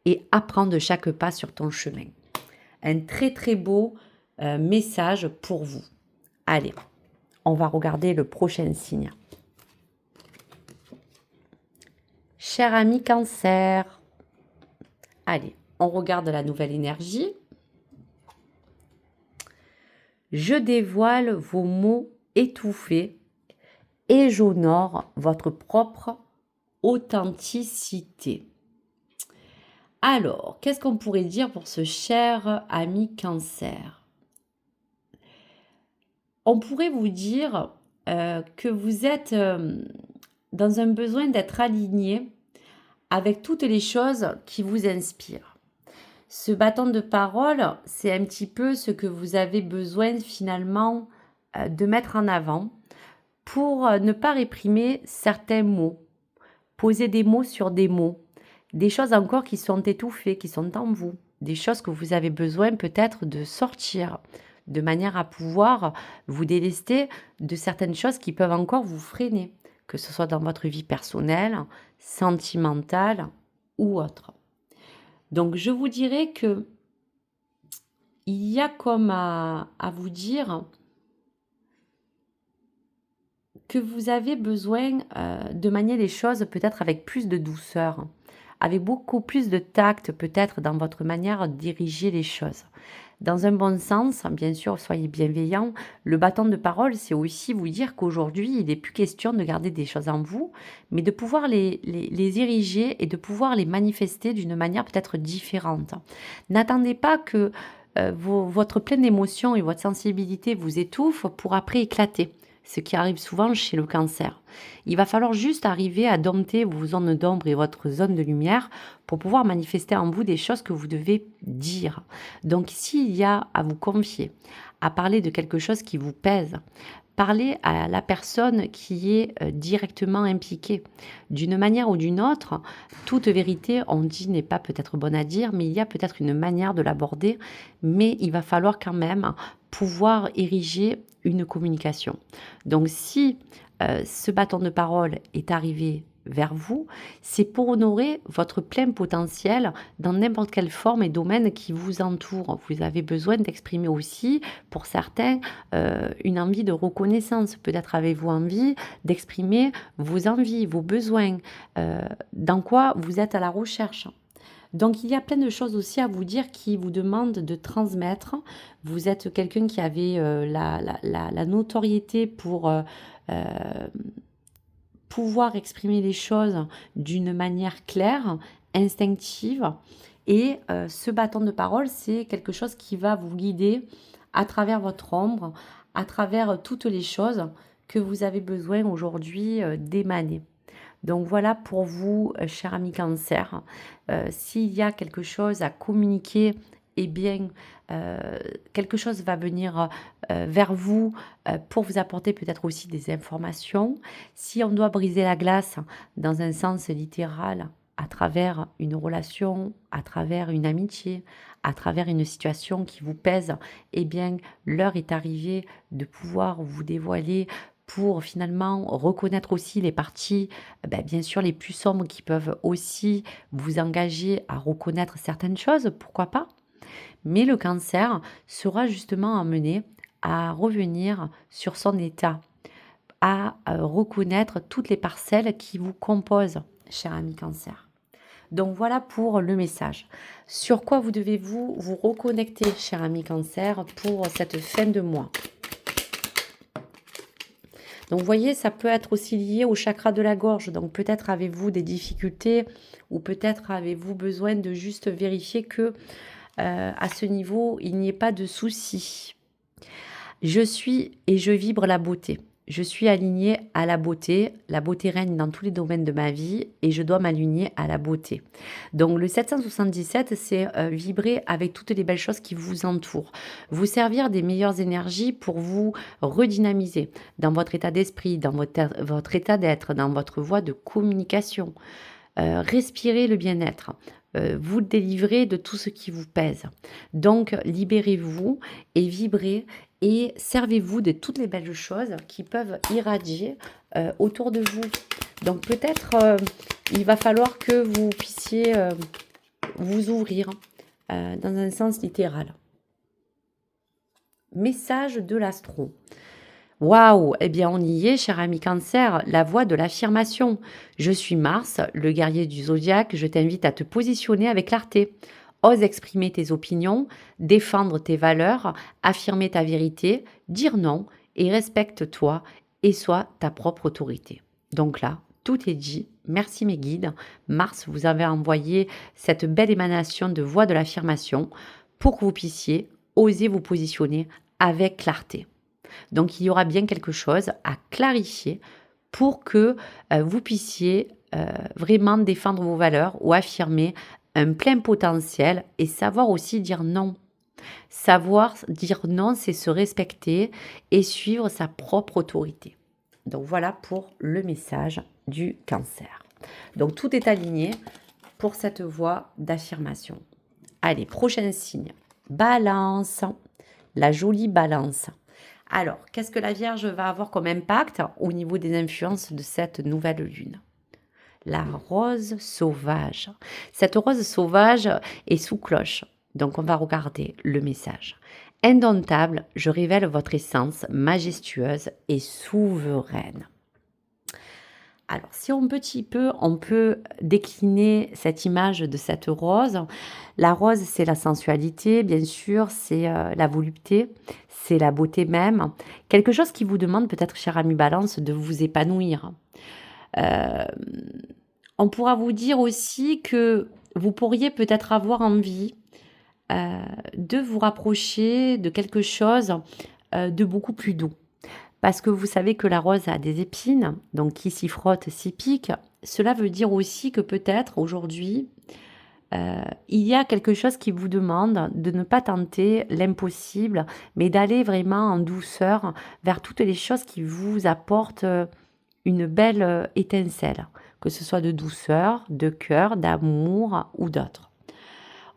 et apprends de chaque pas sur ton chemin. Un très très beau message pour vous. Allez, on va regarder le prochain signe. Cher ami Cancer, allez, on regarde la nouvelle énergie. Je dévoile vos mots étouffés et j'honore votre propre authenticité. Alors, qu'est-ce qu'on pourrait dire pour ce cher ami Cancer? On pourrait vous dire que vous êtes dans un besoin d'être aligné avec toutes les choses qui vous inspirent. Ce bâton de parole, c'est un petit peu ce que vous avez besoin finalement de mettre en avant pour ne pas réprimer certains mots, poser des mots sur des mots, des choses encore qui sont étouffées, qui sont en vous, des choses que vous avez besoin peut-être de sortir, de manière à pouvoir vous délester de certaines choses qui peuvent encore vous freiner, que ce soit dans votre vie personnelle, sentimentale ou autre. Donc je vous dirais que il y a comme à vous dire que vous avez besoin de manier les choses peut-être avec plus de douceur, avec beaucoup plus de tact peut-être dans votre manière de diriger les choses. Dans un bon sens, bien sûr, soyez bienveillant. Le bâton de parole, c'est aussi vous dire qu'aujourd'hui, il n'est plus question de garder des choses en vous, mais de pouvoir les ériger et de pouvoir les manifester d'une manière peut-être différente. N'attendez pas que votre pleine émotion et votre sensibilité vous étouffent pour après éclater, ce qui arrive souvent chez le Cancer. Il va falloir juste arriver à dompter vos zones d'ombre et votre zone de lumière pour pouvoir manifester en vous des choses que vous devez dire. Donc s'il y a à vous confier, à parler de quelque chose qui vous pèse, parlez à la personne qui est directement impliquée. D'une manière ou d'une autre, toute vérité, on dit, n'est pas peut-être bonne à dire, mais il y a peut-être une manière de l'aborder, mais il va falloir quand même pouvoir ériger une communication. Donc si ce bâton de parole est arrivé vers vous, c'est pour honorer votre plein potentiel dans n'importe quelle forme et domaine qui vous entoure. Vous avez besoin d'exprimer aussi, pour certains, une envie de reconnaissance. Peut-être avez-vous envie d'exprimer vos envies, vos besoins, dans quoi vous êtes à la recherche. Donc il y a plein de choses aussi à vous dire qui vous demandent de transmettre. Vous êtes quelqu'un qui avait la notoriété pour pouvoir exprimer les choses d'une manière claire, instinctive. Et ce bâton de parole, c'est quelque chose qui va vous guider à travers votre ombre, à travers toutes les choses que vous avez besoin aujourd'hui d'émaner. Donc voilà pour vous, cher ami Cancer. S'il y a quelque chose à communiquer, eh bien, quelque chose va venir vers vous pour vous apporter peut-être aussi des informations. Si on doit briser la glace dans un sens littéral, à travers une relation, à travers une amitié, à travers une situation qui vous pèse, eh bien, l'heure est arrivée de pouvoir vous dévoiler pour finalement reconnaître aussi les parties, bien sûr, les plus sombres qui peuvent aussi vous engager à reconnaître certaines choses, pourquoi pas. Mais le Cancer sera justement amené à revenir sur son état, à reconnaître toutes les parcelles qui vous composent, cher ami Cancer. Donc voilà pour le message. Sur quoi vous devez vous reconnecter, cher ami Cancer, pour cette fin de mois. Donc vous voyez, ça peut être aussi lié au chakra de la gorge. Donc peut-être avez-vous des difficultés ou peut-être avez-vous besoin de juste vérifier que à ce niveau, il n'y ait pas de soucis. Je suis et je vibre la beauté. Je suis alignée à la beauté. La beauté règne dans tous les domaines de ma vie et je dois m'aligner à la beauté. Donc le 777, c'est vibrer avec toutes les belles choses qui vous entourent. Vous servir des meilleures énergies pour vous redynamiser dans votre état d'esprit, dans votre état d'être, dans votre voie de communication. Respirer le bien-être. Vous délivrer de tout ce qui vous pèse. Donc libérez-vous et vibrez et servez-vous de toutes les belles choses qui peuvent irradier autour de vous. Donc peut-être il va falloir que vous puissiez vous ouvrir dans un sens littéral. Message de l'astro. Waouh, eh bien on y est, cher ami Cancer, la voie de l'affirmation. Je suis Mars, le guerrier du zodiaque, je t'invite à te positionner avec clarté. ose exprimer tes opinions, défendre tes valeurs, affirmer ta vérité, dire non et respecte-toi et sois ta propre autorité. Donc là, tout est dit. Merci mes guides. Mars vous avez envoyé cette belle émanation de voix de l'affirmation pour que vous puissiez oser vous positionner avec clarté. Donc il y aura bien quelque chose à clarifier pour que vous puissiez vraiment défendre vos valeurs ou affirmer un plein potentiel et savoir aussi dire non. Savoir dire non, c'est se respecter et suivre sa propre autorité. Donc voilà pour le message du Cancer. Donc tout est aligné pour cette voie d'affirmation. Allez, prochain signe. Balance. La jolie Balance. Alors, qu'est-ce que la Vierge va avoir comme impact au niveau des influences de cette nouvelle lune? La rose sauvage. Cette rose sauvage est sous cloche. Donc, on va regarder le message. Indomptable, je révèle votre essence majestueuse et souveraine. Alors, si on peut décliner cette image de cette rose. La rose, c'est la sensualité, bien sûr, c'est la volupté, c'est la beauté même. Quelque chose qui vous demande peut-être, cher ami Balance, de vous épanouir. On pourra vous dire aussi que vous pourriez peut-être avoir envie de vous rapprocher de quelque chose de beaucoup plus doux. Parce que vous savez que la rose a des épines, donc qui s'y frotte, s'y pique. Cela veut dire aussi que peut-être aujourd'hui, il y a quelque chose qui vous demande de ne pas tenter l'impossible, mais d'aller vraiment en douceur vers toutes les choses qui vous apportent une belle étincelle, que ce soit de douceur, de cœur, d'amour ou d'autres.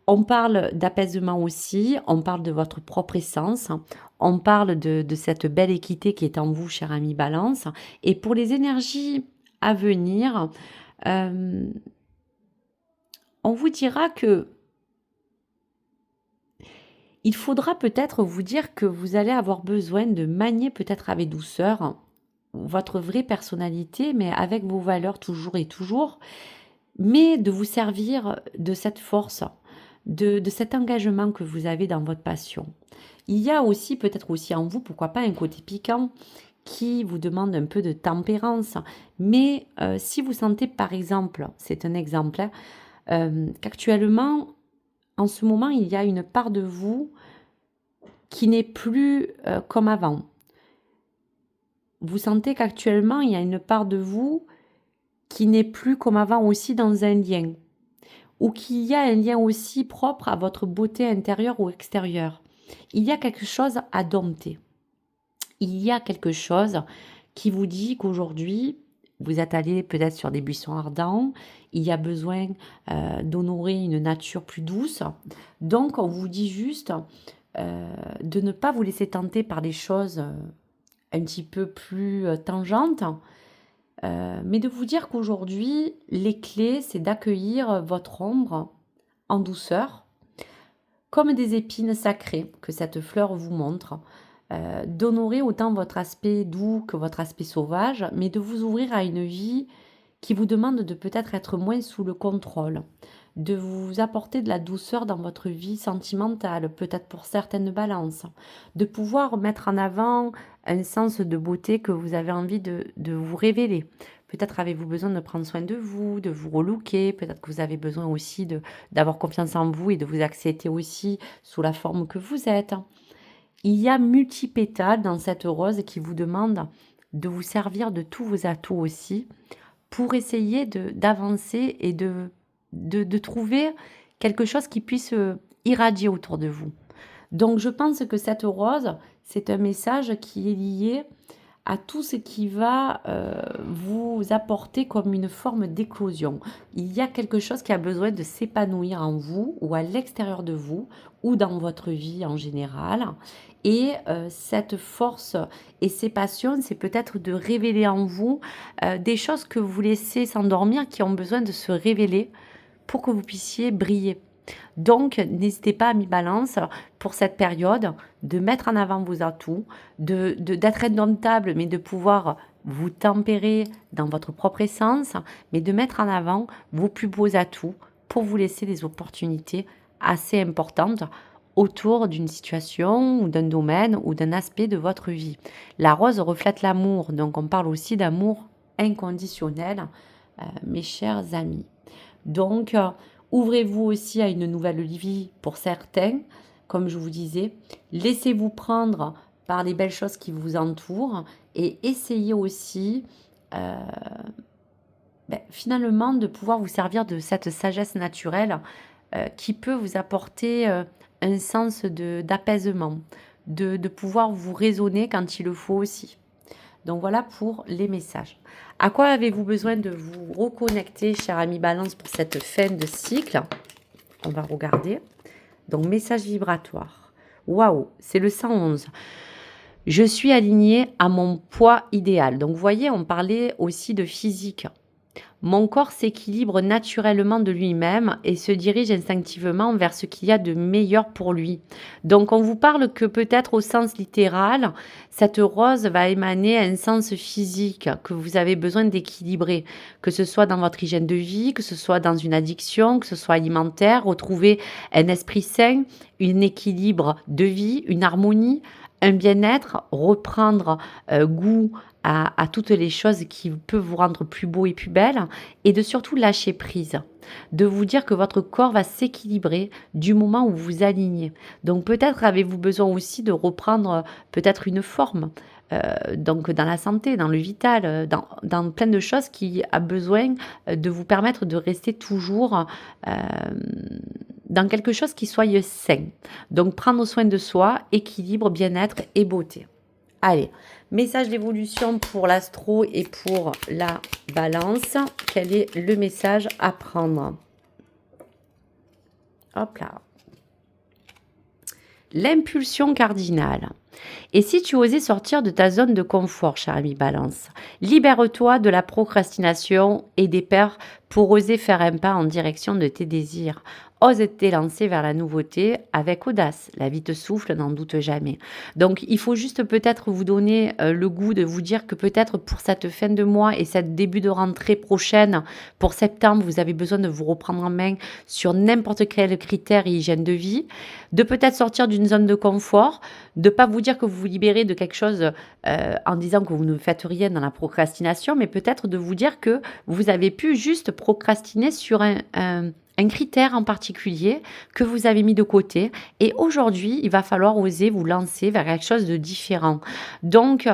On parle d'apaisement aussi, on parle de votre propre essence, on parle de cette belle équité qui est en vous, cher ami Balance. Et pour les énergies à venir, on vous dira que il faudra peut-être vous dire que vous allez avoir besoin de manier peut-être avec douceur votre vraie personnalité, mais avec vos valeurs toujours et toujours, mais de vous servir de cette force, de cet engagement que vous avez dans votre passion. Il y a aussi, peut-être aussi en vous, pourquoi pas un côté piquant qui vous demande un peu de tempérance. Mais si vous sentez par exemple, c'est un exemple, qu'actuellement, en ce moment, il y a une part de vous qui n'est plus comme avant. Vous sentez qu'actuellement, il y a une part de vous qui n'est plus comme avant aussi dans un lien. Ou qu'il y a un lien aussi propre à votre beauté intérieure ou extérieure. Il y a quelque chose à dompter. Il y a quelque chose qui vous dit qu'aujourd'hui, vous êtes allé peut-être sur des buissons ardents, il y a besoin d'honorer une nature plus douce. Donc, on vous dit juste de ne pas vous laisser tenter par des choses un petit peu plus tangentes, mais de vous dire qu'aujourd'hui, les clés, c'est d'accueillir votre ombre en douceur, comme des épines sacrées que cette fleur vous montre, d'honorer autant votre aspect doux que votre aspect sauvage, mais de vous ouvrir à une vie qui vous demande de peut-être être moins sous le contrôle, de vous apporter de la douceur dans votre vie sentimentale, peut-être pour certaines balances, de pouvoir mettre en avant un sens de beauté que vous avez envie de vous révéler. Peut-être avez-vous besoin de prendre soin de vous relooker, peut-être que vous avez besoin aussi d'avoir confiance en vous et de vous accepter aussi sous la forme que vous êtes. Il y a multipétales dans cette rose qui vous demande de vous servir de tous vos atouts aussi pour essayer d'avancer et de trouver quelque chose qui puisse irradier autour de vous. Donc je pense que cette rose, c'est un message qui est lié à tout ce qui va vous apporter comme une forme d'éclosion. Il y a quelque chose qui a besoin de s'épanouir en vous ou à l'extérieur de vous ou dans votre vie en général. Et cette force et ces passions, c'est peut-être de révéler en vous des choses que vous laissez s'endormir, qui ont besoin de se révéler pour que vous puissiez briller. Donc, n'hésitez pas à mi-balance pour cette période de mettre en avant vos atouts, d'être indomptable, mais de pouvoir vous tempérer dans votre propre essence, mais de mettre en avant vos plus beaux atouts pour vous laisser des opportunités assez importante autour d'une situation ou d'un domaine ou d'un aspect de votre vie. La rose reflète l'amour, donc on parle aussi d'amour inconditionnel, mes chers amis. Donc, ouvrez-vous aussi à une nouvelle vie pour certains, comme je vous disais. Laissez-vous prendre par les belles choses qui vous entourent et essayez aussi finalement de pouvoir vous servir de cette sagesse naturelle qui peut vous apporter un sens d'apaisement, de pouvoir vous raisonner quand il le faut aussi. Donc voilà pour les messages. À quoi avez-vous besoin de vous reconnecter, cher ami Balance, pour cette fin de cycle? On va regarder. Donc message vibratoire. Waouh, c'est le 111. Je suis alignée à mon poids idéal. Donc vous voyez, on parlait aussi de physique. Mon corps s'équilibre naturellement de lui-même et se dirige instinctivement vers ce qu'il y a de meilleur pour lui. Donc on vous parle que peut-être au sens littéral, cette rose va émaner un sens physique que vous avez besoin d'équilibrer, que ce soit dans votre hygiène de vie, que ce soit dans une addiction, que ce soit alimentaire, retrouver un esprit sain, un équilibre de vie, une harmonie, un bien-être, reprendre goût à toutes les choses qui peuvent vous rendre plus beau et plus belle, et de surtout lâcher prise, de vous dire que votre corps va s'équilibrer du moment où vous alignez. Donc peut-être avez-vous besoin aussi de reprendre peut-être une forme, donc dans la santé, dans le vital, dans plein de choses qui a besoin de vous permettre de rester toujours dans quelque chose qui soit sain. Donc prendre soin de soi, équilibre, bien-être et beauté. Allez, message d'évolution pour l'astro et pour la balance. Quel est le message à prendre? Hop là. L'impulsion cardinale. Et si tu osais sortir de ta zone de confort, cher ami Balance, libère-toi de la procrastination et des peurs pour oser faire un pas en direction de tes désirs. Ose t'élancer vers la nouveauté avec audace. La vie te souffle, n'en doute jamais. Donc, il faut juste peut-être vous donner le goût de vous dire que peut-être pour cette fin de mois et cette début de rentrée prochaine, pour septembre, vous avez besoin de vous reprendre en main sur n'importe quel critère et hygiène de vie, de peut-être sortir d'une zone de confort, de ne pas vous dire que vous vous libérez de quelque chose en disant que vous ne faites rien dans la procrastination, mais peut-être de vous dire que vous avez pu juste procrastiner sur un critère en particulier que vous avez mis de côté. Et aujourd'hui, il va falloir oser vous lancer vers quelque chose de différent. Donc,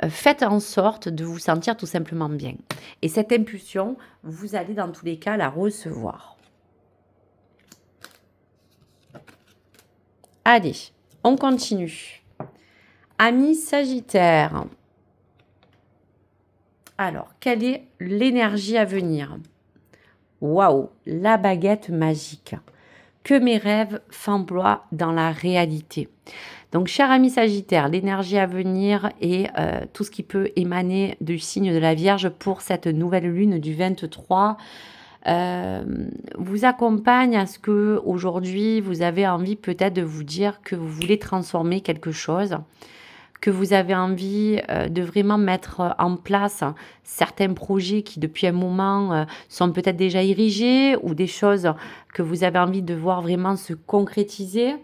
faites en sorte de vous sentir tout simplement bien. Et cette impulsion, vous allez dans tous les cas la recevoir. Allez, on continue. Ami Sagittaire. Alors, quelle est l'énergie à venir? Waouh, la baguette magique. Que mes rêves s'emploient dans la réalité. Donc, cher ami Sagittaire, l'énergie à venir et tout ce qui peut émaner du signe de la Vierge pour cette nouvelle lune du 23 vous accompagne à ce que aujourd'hui vous avez envie peut-être de vous dire que vous voulez transformer quelque chose, que vous avez envie de vraiment mettre en place certains projets qui depuis un moment sont peut-être déjà érigés ou des choses que vous avez envie de voir vraiment se concrétiser.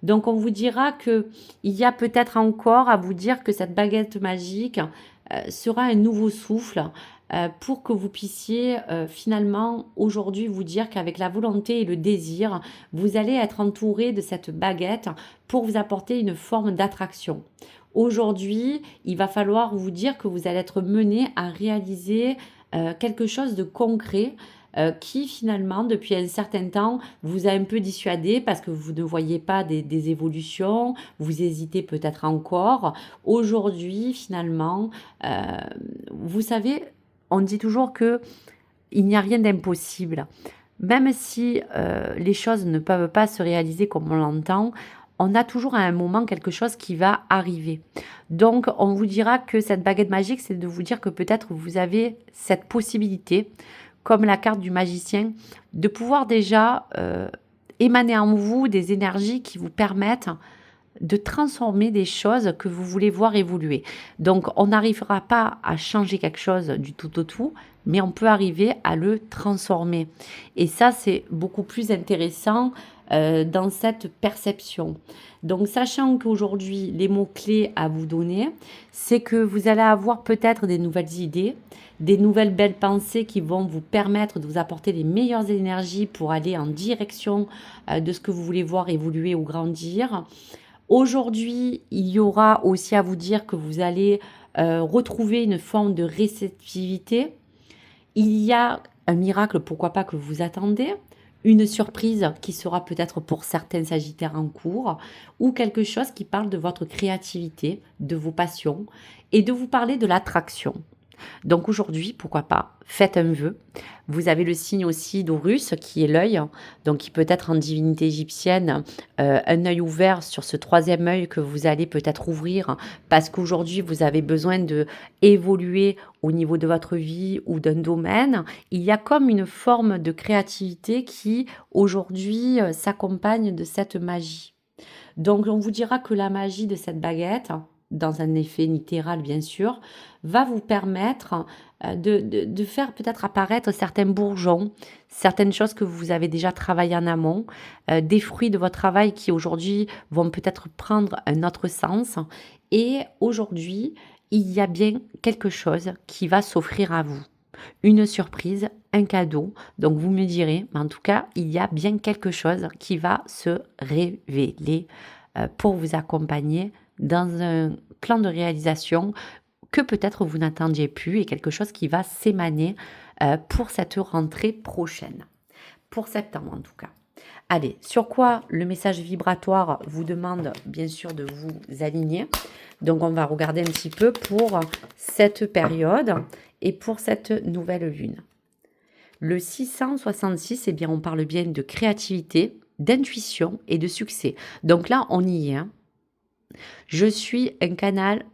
Donc on vous dira qu'il y a peut-être encore à vous dire que cette baguette magique sera un nouveau souffle pour que vous puissiez finalement aujourd'hui vous dire qu'avec la volonté et le désir, vous allez être entouré de cette baguette pour vous apporter une forme d'attraction. Aujourd'hui, il va falloir vous dire que vous allez être mené à réaliser quelque chose de concret qui finalement, depuis un certain temps, vous a un peu dissuadé parce que vous ne voyez pas des évolutions, vous hésitez peut-être encore. Aujourd'hui, finalement, vous savez, on dit toujours qu'il n'y a rien d'impossible. Même si les choses ne peuvent pas se réaliser comme on l'entend, on a toujours à un moment quelque chose qui va arriver. Donc, on vous dira que cette baguette magique, c'est de vous dire que peut-être vous avez cette possibilité, comme la carte du magicien, de pouvoir déjà émaner en vous des énergies qui vous permettent de transformer des choses que vous voulez voir évoluer. Donc, on n'arrivera pas à changer quelque chose du tout au tout, mais on peut arriver à le transformer. Et ça, c'est beaucoup plus intéressant dans cette perception. Donc, sachant qu'aujourd'hui, les mots-clés à vous donner, c'est que vous allez avoir peut-être des nouvelles idées, des nouvelles belles pensées qui vont vous permettre de vous apporter les meilleures énergies pour aller en direction de ce que vous voulez voir évoluer ou grandir. Aujourd'hui, il y aura aussi à vous dire que vous allez retrouver une forme de réceptivité. Il y a un miracle, pourquoi pas, que vous attendez, une surprise qui sera peut-être pour certains Sagittaires en cours, ou quelque chose qui parle de votre créativité, de vos passions, et de vous parler de l'attraction. Donc aujourd'hui, pourquoi pas, faites un vœu. Vous avez le signe aussi d'Horus qui est l'œil, donc qui peut être en divinité égyptienne, un œil ouvert sur ce troisième œil que vous allez peut-être ouvrir parce qu'aujourd'hui vous avez besoin de évoluer au niveau de votre vie ou d'un domaine. Il y a comme une forme de créativité qui aujourd'hui s'accompagne de cette magie. Donc on vous dira que la magie de cette baguette, dans un effet littéral bien sûr, va vous permettre de faire peut-être apparaître certains bourgeons, certaines choses que vous avez déjà travaillé en amont, des fruits de votre travail qui aujourd'hui vont peut-être prendre un autre sens. Et aujourd'hui, il y a bien quelque chose qui va s'offrir à vous. Une surprise, un cadeau. Donc vous me direz, mais en tout cas, il y a bien quelque chose qui va se révéler pour vous accompagner dans un plan de réalisation que peut-être vous n'attendiez plus et quelque chose qui va s'émaner pour cette rentrée prochaine, pour septembre en tout cas. Allez, sur quoi le message vibratoire vous demande bien sûr de vous aligner. Donc on va regarder un petit peu pour cette période et pour cette nouvelle lune. Le 666, eh bien, on parle bien de créativité, d'intuition et de succès. Donc là, on y est. Je suis un canal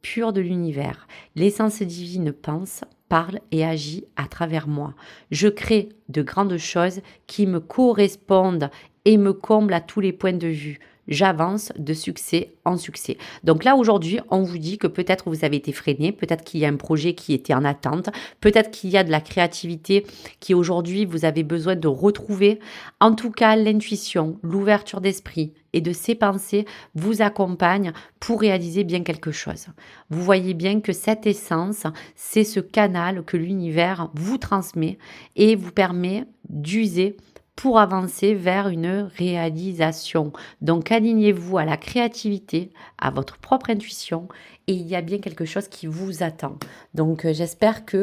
pur de l'univers. L'essence divine pense, parle et agit à travers moi. Je crée de grandes choses qui me correspondent et me comblent à tous les points de vue. J'avance de succès en succès. Donc là, aujourd'hui, on vous dit que peut-être vous avez été freiné, peut-être qu'il y a un projet qui était en attente, peut-être qu'il y a de la créativité qui aujourd'hui vous avez besoin de retrouver. En tout cas, l'intuition, l'ouverture d'esprit et de ses pensées vous accompagnent pour réaliser bien quelque chose. Vous voyez bien que cette essence, c'est ce canal que l'univers vous transmet et vous permet d'user pour avancer vers une réalisation. Donc alignez-vous à la créativité, à votre propre intuition et il y a bien quelque chose qui vous attend. Donc j'espère que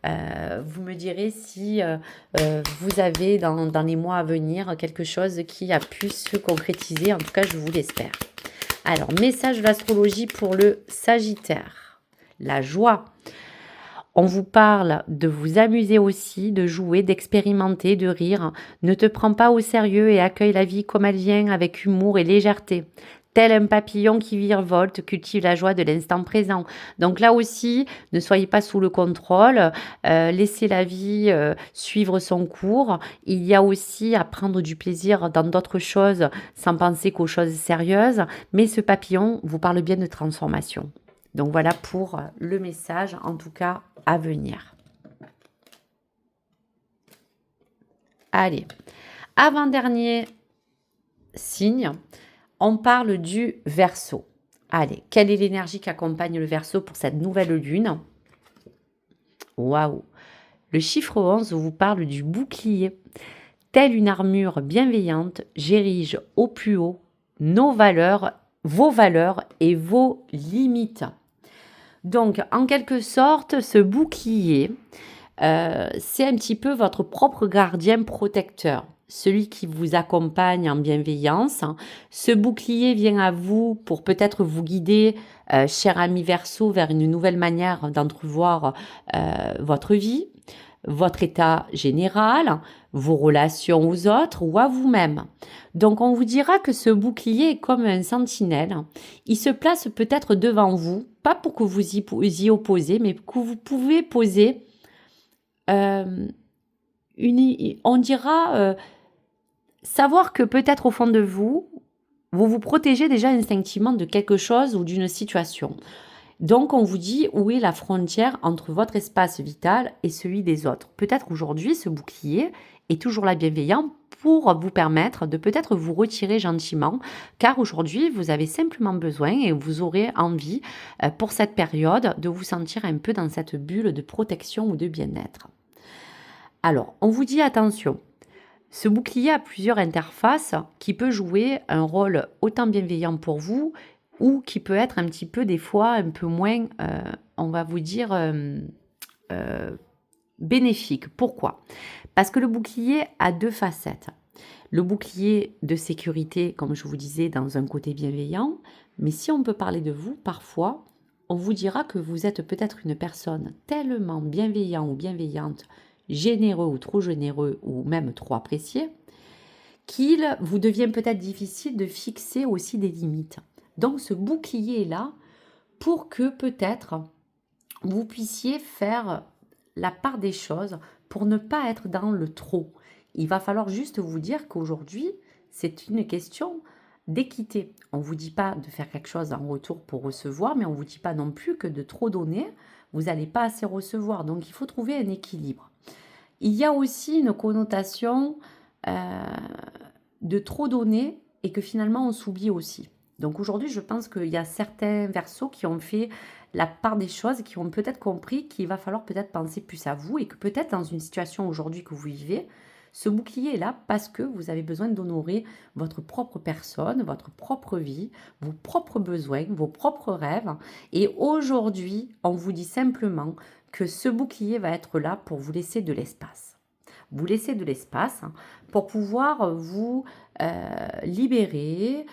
vous me direz si vous avez dans les mois à venir quelque chose qui a pu se concrétiser. En tout cas, je vous l'espère. Alors, message de l'astrologie pour le Sagittaire. La joie. On vous parle de vous amuser aussi, de jouer, d'expérimenter, de rire. Ne te prends pas au sérieux et accueille la vie comme elle vient avec humour et légèreté. Tel un papillon qui virevolte, cultive la joie de l'instant présent. Donc là aussi, ne soyez pas sous le contrôle, laissez la vie suivre son cours. Il y a aussi à prendre du plaisir dans d'autres choses sans penser qu'aux choses sérieuses. Mais ce papillon vous parle bien de transformation. Donc voilà pour le message, en tout cas, à venir. Allez, avant-dernier signe, on parle du Verseau. Allez, quelle est l'énergie qui accompagne le Verseau pour cette nouvelle lune? Waouh! Le chiffre 11 vous parle du bouclier. Telle une armure bienveillante, j'érige au plus haut vos valeurs et vos limites. Donc, en quelque sorte, ce bouclier, c'est un petit peu votre propre gardien protecteur, celui qui vous accompagne en bienveillance. Ce bouclier vient à vous pour peut-être vous guider, cher ami Verseau, vers une nouvelle manière d'entrevoir votre vie, votre état général, vos relations aux autres ou à vous-même. Donc on vous dira que ce bouclier est comme un sentinelle. Il se place peut-être devant vous, pas pour que vous y opposez, mais que vous pouvez poser on dira savoir que peut-être au fond de vous, vous vous protégez déjà instinctivement de quelque chose ou d'une situation. Donc, on vous dit où est la frontière entre votre espace vital et celui des autres. Peut-être aujourd'hui, ce bouclier est toujours là bienveillant pour vous permettre de peut-être vous retirer gentiment, car aujourd'hui, vous avez simplement besoin et vous aurez envie, pour cette période, de vous sentir un peu dans cette bulle de protection ou de bien-être. Alors, on vous dit attention, ce bouclier a plusieurs interfaces qui peut jouer un rôle autant bienveillant pour vous ou qui peut être un petit peu des fois un peu moins, on va vous dire, bénéfique. Pourquoi? Parce que le bouclier a deux facettes. Le bouclier de sécurité, comme je vous disais, dans un côté bienveillant, mais si on peut parler de vous, parfois, on vous dira que vous êtes peut-être une personne tellement bienveillant ou bienveillante, généreux ou trop généreux ou même trop apprécié, qu'il vous devient peut-être difficile de fixer aussi des limites. Donc ce bouclier est là pour que peut-être vous puissiez faire la part des choses pour ne pas être dans le trop. Il va falloir juste vous dire qu'aujourd'hui, c'est une question d'équité. On ne vous dit pas de faire quelque chose en retour pour recevoir, mais on ne vous dit pas non plus que de trop donner, vous n'allez pas assez recevoir. Donc il faut trouver un équilibre. Il y a aussi une connotation de trop donner et que finalement on s'oublie aussi. Donc aujourd'hui, je pense qu'il y a certains versos qui ont fait la part des choses, qui ont peut-être compris qu'il va falloir peut-être penser plus à vous et que peut-être dans une situation aujourd'hui que vous vivez, ce bouclier est là parce que vous avez besoin d'honorer votre propre personne, votre propre vie, vos propres besoins, vos propres rêves. Et aujourd'hui, on vous dit simplement que ce bouclier va être là pour vous laisser de l'espace. Vous laissez de l'espace pour pouvoir vous libérer,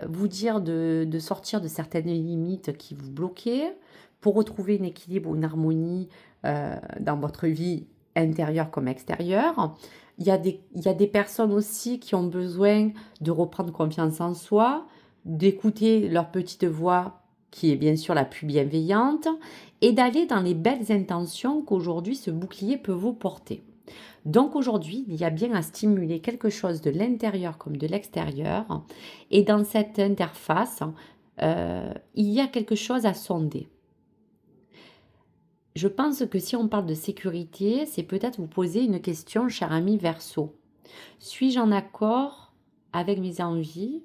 vous dire de sortir de certaines limites qui vous bloquaient, pour retrouver un équilibre ou une harmonie dans votre vie intérieure comme extérieure. Il y a des personnes aussi qui ont besoin de reprendre confiance en soi, d'écouter leur petite voix qui est bien sûr la plus bienveillante, et d'aller dans les belles intentions qu'aujourd'hui ce bouclier peut vous porter. Donc aujourd'hui, il y a bien à stimuler quelque chose de l'intérieur comme de l'extérieur. Et dans cette interface, il y a quelque chose à sonder. Je pense que si on parle de sécurité, c'est peut-être vous poser une question, cher ami Verseau. Suis-je en accord avec mes envies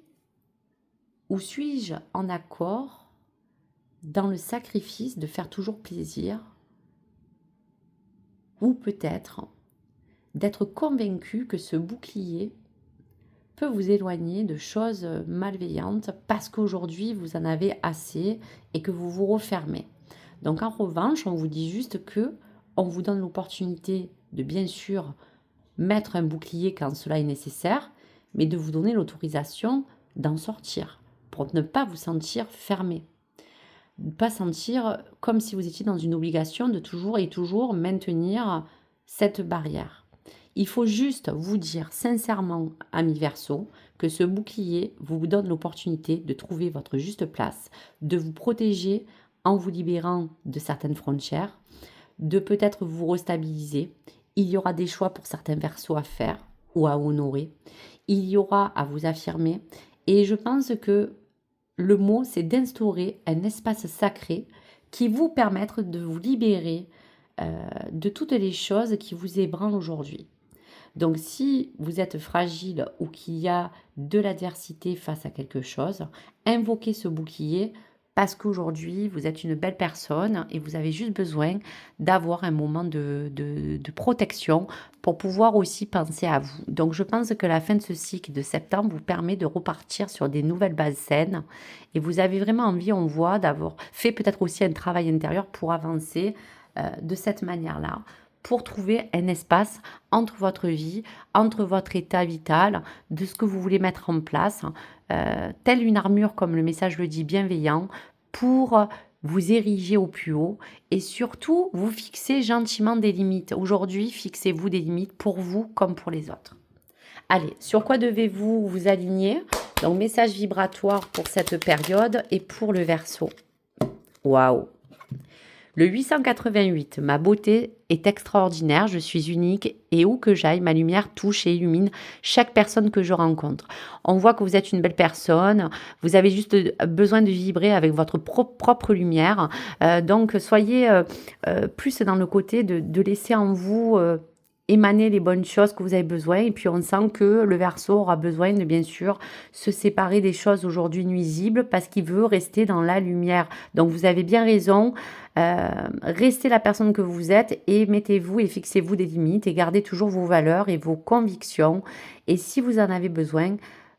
ou suis-je en accord dans le sacrifice de faire toujours plaisir? Ou peut-être d'être convaincu que ce bouclier peut vous éloigner de choses malveillantes parce qu'aujourd'hui vous en avez assez et que vous vous refermez. Donc en revanche, on vous dit juste que on vous donne l'opportunité de bien sûr mettre un bouclier quand cela est nécessaire, mais de vous donner l'autorisation d'en sortir pour ne pas vous sentir fermé. Ne pas sentir comme si vous étiez dans une obligation de toujours et toujours maintenir cette barrière. Il faut juste vous dire sincèrement, ami Verseau, que ce bouclier vous donne l'opportunité de trouver votre juste place, de vous protéger en vous libérant de certaines frontières, de peut-être vous restabiliser. Il y aura des choix pour certains Verseaux à faire ou à honorer. Il y aura à vous affirmer. Et je pense que le mot, c'est d'instaurer un espace sacré qui vous permette de vous libérer de toutes les choses qui vous ébranlent aujourd'hui. Donc si vous êtes fragile ou qu'il y a de l'adversité face à quelque chose, invoquez ce bouclier parce qu'aujourd'hui vous êtes une belle personne et vous avez juste besoin d'avoir un moment de protection pour pouvoir aussi penser à vous. Donc je pense que la fin de ce cycle de septembre vous permet de repartir sur des nouvelles bases saines et vous avez vraiment envie, on voit, d'avoir fait peut-être aussi un travail intérieur pour avancer de cette manière-là, pour trouver un espace entre votre vie, entre votre état vital, de ce que vous voulez mettre en place, telle une armure, comme le message le dit, bienveillant, pour vous ériger au plus haut et surtout vous fixer gentiment des limites. Aujourd'hui, fixez-vous des limites pour vous comme pour les autres. Allez, sur quoi devez-vous vous aligner? Donc, message vibratoire pour cette période et pour le Verseau. Waouh! Le 888, ma beauté est extraordinaire, je suis unique et où que j'aille, ma lumière touche et illumine chaque personne que je rencontre. On voit que vous êtes une belle personne, vous avez juste besoin de vibrer avec votre propre lumière. Donc soyez plus dans le côté de laisser en vous émaner les bonnes choses que vous avez besoin. Et puis, on sent que le Verseau aura besoin de, bien sûr, se séparer des choses aujourd'hui nuisibles parce qu'il veut rester dans la lumière. Donc, vous avez bien raison. Restez la personne que vous êtes et mettez-vous et fixez-vous des limites et gardez toujours vos valeurs et vos convictions. Et si vous en avez besoin,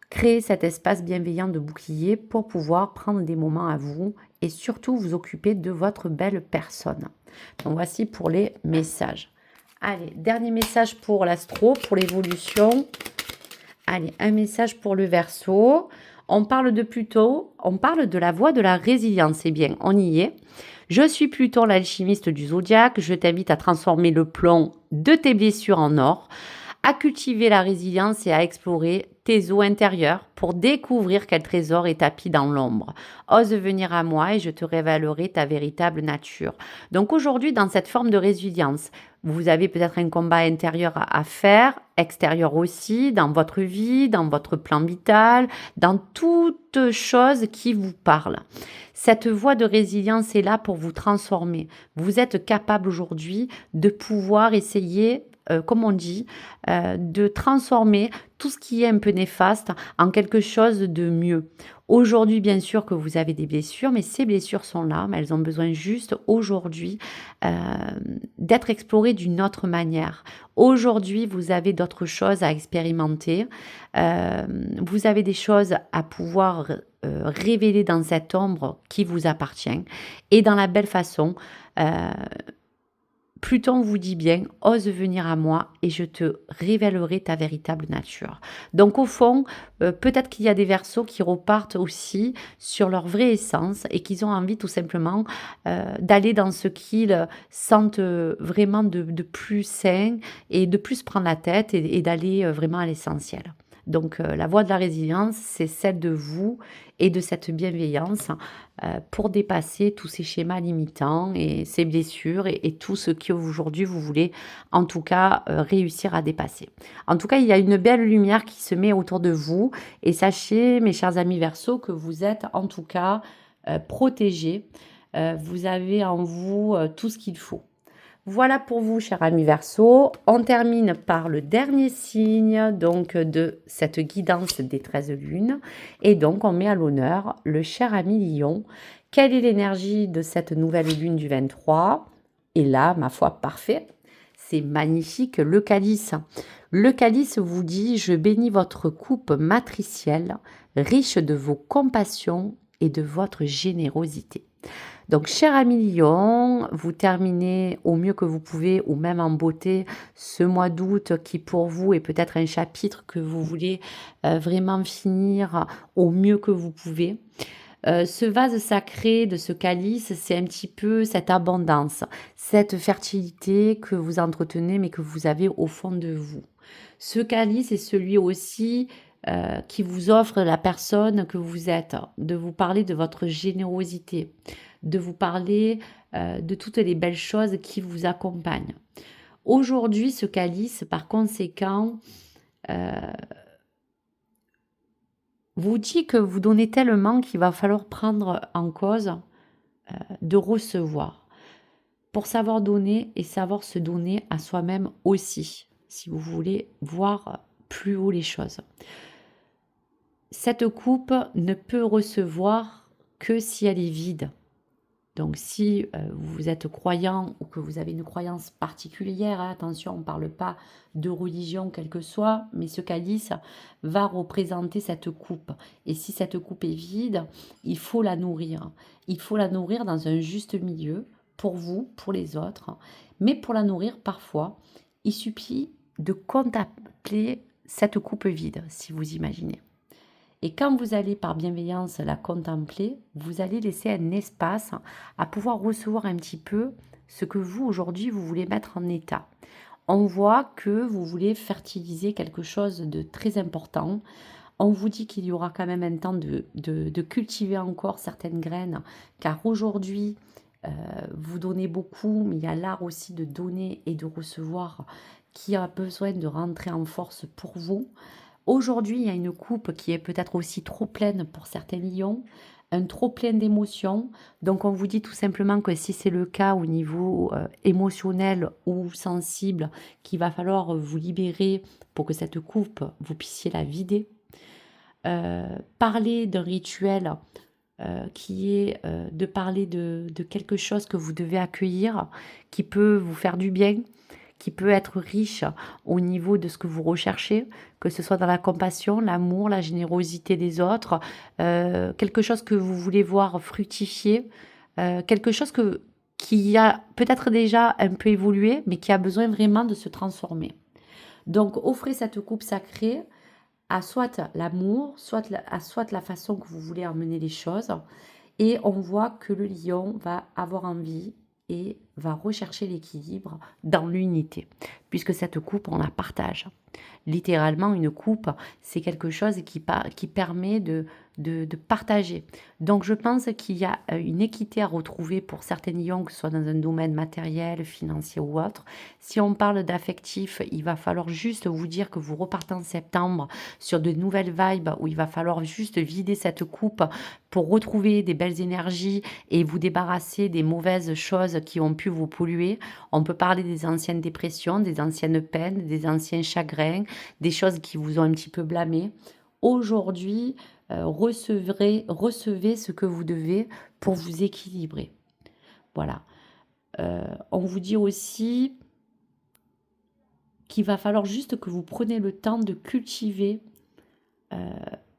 créez cet espace bienveillant de bouclier pour pouvoir prendre des moments à vous et surtout vous occuper de votre belle personne. Donc voici pour les messages. Allez, dernier message pour l'astro, pour l'évolution. Allez, un message pour le Verseau. On parle de Pluton, on parle de la voie de la résilience. Eh bien, on y est. Je suis Pluton, l'alchimiste du zodiaque. Je t'invite à transformer le plomb de tes blessures en or, à cultiver la résilience et à explorer tes eaux intérieures pour découvrir quel trésor est tapis dans l'ombre. Ose venir à moi et je te révélerai ta véritable nature. Donc aujourd'hui, dans cette forme de résilience, vous avez peut-être un combat intérieur à faire, extérieur aussi, dans votre vie, dans votre plan vital, dans toute chose qui vous parle. Cette voie de résilience est là pour vous transformer. Vous êtes capable aujourd'hui de pouvoir essayer comme on dit, de transformer tout ce qui est un peu néfaste en quelque chose de mieux. Aujourd'hui, bien sûr que vous avez des blessures, mais ces blessures sont là, mais elles ont besoin juste aujourd'hui d'être explorées d'une autre manière. Aujourd'hui, vous avez d'autres choses à expérimenter, vous avez des choses à pouvoir révéler dans cette ombre qui vous appartient et dans la belle façon. Pluton vous dit bien, ose venir à moi et je te révélerai ta véritable nature. Donc au fond, peut-être qu'il y a des Verseaux qui repartent aussi sur leur vraie essence et qu'ils ont envie tout simplement d'aller dans ce qu'ils sentent vraiment de plus sain et de plus prendre la tête et d'aller vraiment à l'essentiel. Donc la voie de la résilience, c'est celle de vous et de cette bienveillance pour dépasser tous ces schémas limitants et ces blessures et tout ce qu'aujourd'hui vous voulez en tout cas réussir à dépasser. En tout cas, il y a une belle lumière qui se met autour de vous et sachez, mes chers amis Verseaux, que vous êtes en tout cas protégés. Vous avez en vous tout ce qu'il faut. Voilà pour vous, cher ami Verseau. On termine par le dernier signe donc de cette guidance des 13 lunes. Et donc, on met à l'honneur le cher ami Lion. Quelle est l'énergie de cette nouvelle lune du 23? Et là, ma foi, parfait. C'est magnifique, le calice. Le calice vous dit « Je bénis votre coupe matricielle, riche de vos compassions et de votre générosité. » Donc, cher ami Lion, vous terminez au mieux que vous pouvez ou même en beauté ce mois d'août qui pour vous est peut-être un chapitre que vous voulez vraiment finir au mieux que vous pouvez. Ce vase sacré de ce calice, c'est un petit peu cette abondance, cette fertilité que vous entretenez mais que vous avez au fond de vous. Ce calice est celui aussi qui vous offre la personne que vous êtes, de vous parler de votre générosité, de vous parler de toutes les belles choses qui vous accompagnent. Aujourd'hui, ce calice, par conséquent, vous dit que vous donnez tellement qu'il va falloir prendre en cause de recevoir pour savoir donner et savoir se donner à soi-même aussi, si vous voulez voir plus haut les choses. Cette coupe ne peut recevoir que si elle est vide. Donc si vous êtes croyant ou que vous avez une croyance particulière, attention, on ne parle pas de religion quelle que soit, mais ce calice va représenter cette coupe. Et si cette coupe est vide, il faut la nourrir. Il faut la nourrir dans un juste milieu, pour vous, pour les autres. Mais pour la nourrir, parfois, il suffit de contempler cette coupe vide, si vous imaginez. Et quand vous allez par bienveillance la contempler, vous allez laisser un espace à pouvoir recevoir un petit peu ce que vous, aujourd'hui, vous voulez mettre en état. On voit que vous voulez fertiliser quelque chose de très important. On vous dit qu'il y aura quand même un temps de cultiver encore certaines graines, car aujourd'hui, vous donnez beaucoup, mais il y a l'art aussi de donner et de recevoir qui a besoin de rentrer en force pour vous. Aujourd'hui, il y a une coupe qui est peut-être aussi trop pleine pour certains lions. un trop plein d'émotions. Donc on vous dit tout simplement que si c'est le cas au niveau émotionnel ou sensible, qu'il va falloir vous libérer pour que cette coupe, vous puissiez la vider. Parler d'un rituel qui est de parler de quelque chose que vous devez accueillir, qui peut vous faire du bien, qui peut être riche au niveau de ce que vous recherchez, que ce soit dans la compassion, l'amour, la générosité des autres, quelque chose que vous voulez voir fructifier, quelque chose qui a peut-être déjà un peu évolué, mais qui a besoin vraiment de se transformer. Donc, offrez cette coupe sacrée à soit l'amour, soit la façon que vous voulez emmener les choses. Et on voit que le lion va avoir envie et va rechercher l'équilibre dans l'unité, puisque cette coupe, on la partage. Littéralement, une coupe, c'est quelque chose qui permet de partager. Donc, je pense qu'il y a une équité à retrouver pour certains lions, que ce soit dans un domaine matériel, financier ou autre. Si on parle d'affectif, il va falloir juste vous dire que vous repartez en septembre sur de nouvelles vibes où il va falloir juste vider cette coupe pour retrouver des belles énergies et vous débarrasser des mauvaises choses qui ont pu vous polluer. On peut parler des anciennes dépressions, des anciennes peines, des anciens chagrins, des choses qui vous ont un petit peu blâmé. Aujourd'hui, recevez ce que vous devez pour vous équilibrer. Voilà. On vous dit aussi qu'il va falloir juste que vous preniez le temps de cultiver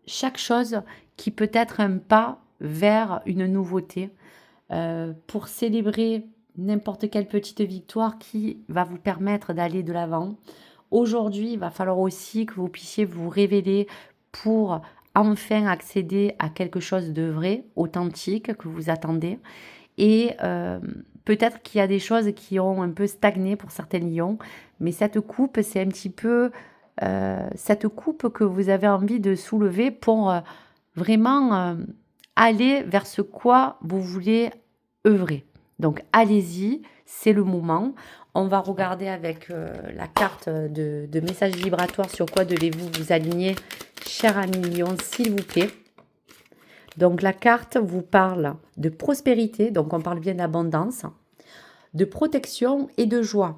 chaque chose qui peut être un pas vers une nouveauté pour célébrer n'importe quelle petite victoire qui va vous permettre d'aller de l'avant. Aujourd'hui, il va falloir aussi que vous puissiez vous révéler pour enfin accéder à quelque chose de vrai, authentique, que vous attendez. Et peut-être qu'il y a des choses qui ont un peu stagné pour certains lions, mais cette coupe, c'est un petit peu cette coupe que vous avez envie de soulever pour vraiment aller vers ce quoi vous voulez œuvrer. Donc allez-y, c'est le moment. On va regarder avec la carte de message vibratoire sur quoi devez-vous vous aligner, cher ami lion, s'il vous plaît. Donc la carte vous parle de prospérité, donc on parle bien d'abondance, de protection et de joie.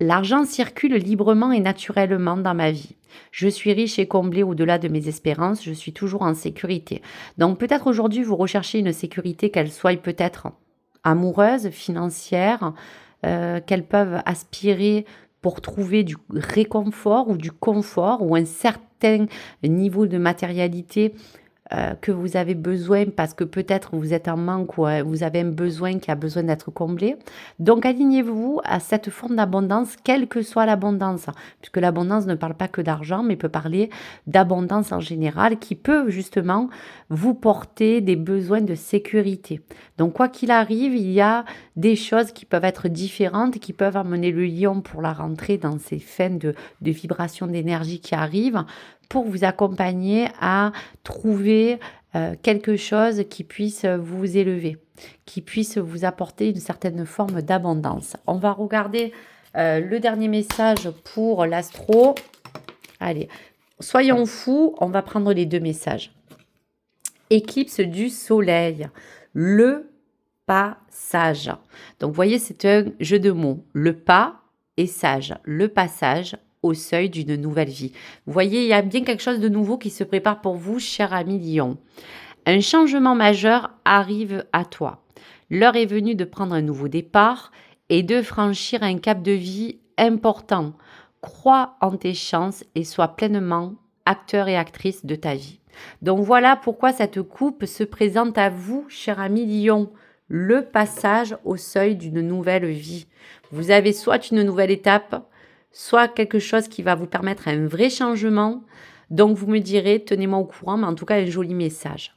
L'argent circule librement et naturellement dans ma vie. Je suis riche et comblée au-delà de mes espérances, je suis toujours en sécurité. Donc peut-être aujourd'hui vous recherchez une sécurité, qu'elle soit peut-être amoureuse, financière, qu'elles peuvent aspirer pour trouver du réconfort ou du confort ou un certain niveau de matérialité que vous avez besoin parce que peut-être vous êtes en manque ou vous avez un besoin qui a besoin d'être comblé. Donc alignez-vous à cette forme d'abondance, quelle que soit l'abondance, puisque l'abondance ne parle pas que d'argent, mais peut parler d'abondance en général qui peut justement vous porter des besoins de sécurité. Donc quoi qu'il arrive, il y a des choses qui peuvent être différentes, qui peuvent amener le lion pour la rentrée dans ces fins de vibration d'énergie qui arrivent, pour vous accompagner à trouver quelque chose qui puisse vous élever, qui puisse vous apporter une certaine forme d'abondance. On va regarder le dernier message pour l'astro. Allez, soyons fous, on va prendre les deux messages. Éclipse du soleil, le passage. Donc, vous voyez, c'est un jeu de mots. Le pas et sage, le passage au seuil d'une nouvelle vie. Vous voyez, il y a bien quelque chose de nouveau qui se prépare pour vous, cher ami lion. Un changement majeur arrive à toi. L'heure est venue de prendre un nouveau départ et de franchir un cap de vie important. Crois en tes chances et sois pleinement acteur et actrice de ta vie. Donc voilà pourquoi cette coupe se présente à vous, cher ami lion. Le passage au seuil d'une nouvelle vie. Vous avez soit une nouvelle étape, soit quelque chose qui va vous permettre un vrai changement. Donc, vous me direz, tenez-moi au courant, mais en tout cas, un joli message.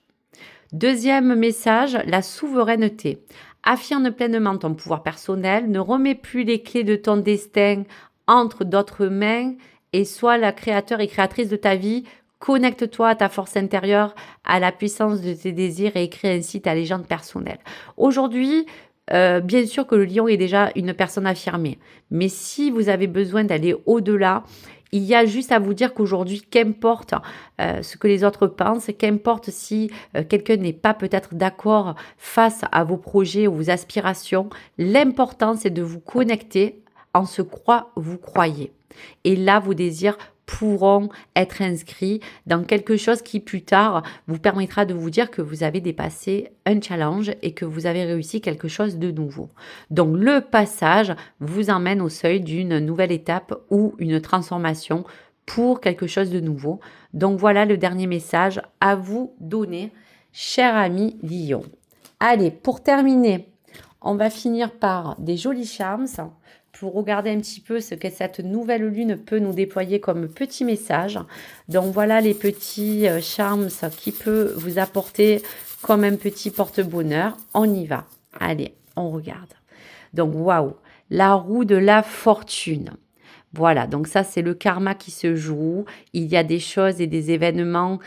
Deuxième message, la souveraineté. Affirme pleinement ton pouvoir personnel, ne remets plus les clés de ton destin entre d'autres mains et sois la créateur et créatrice de ta vie. Connecte-toi à ta force intérieure, à la puissance de tes désirs et écris ainsi ta légende personnelle. Aujourd'hui, bien sûr que le lion est déjà une personne affirmée. Mais si vous avez besoin d'aller au-delà, il y a juste à vous dire qu'aujourd'hui, qu'importe ce que les autres pensent, qu'importe si quelqu'un n'est pas peut-être d'accord face à vos projets ou vos aspirations, l'important c'est de vous connecter en ce quoi vous croyez. Et là, vos désirs pourront être inscrits dans quelque chose qui plus tard vous permettra de vous dire que vous avez dépassé un challenge et que vous avez réussi quelque chose de nouveau. Donc le passage vous emmène au seuil d'une nouvelle étape ou une transformation pour quelque chose de nouveau. Donc voilà le dernier message à vous donner, cher ami Lion. Allez, pour terminer, on va finir par des jolis charms pour regarder un petit peu ce que cette nouvelle lune peut nous déployer comme petit message. Donc voilà les petits charms qui peuvent vous apporter comme un petit porte-bonheur. On y va. Allez, on regarde. Donc waouh, la roue de la fortune. Voilà, donc ça c'est le karma qui se joue. Il y a des choses et des événements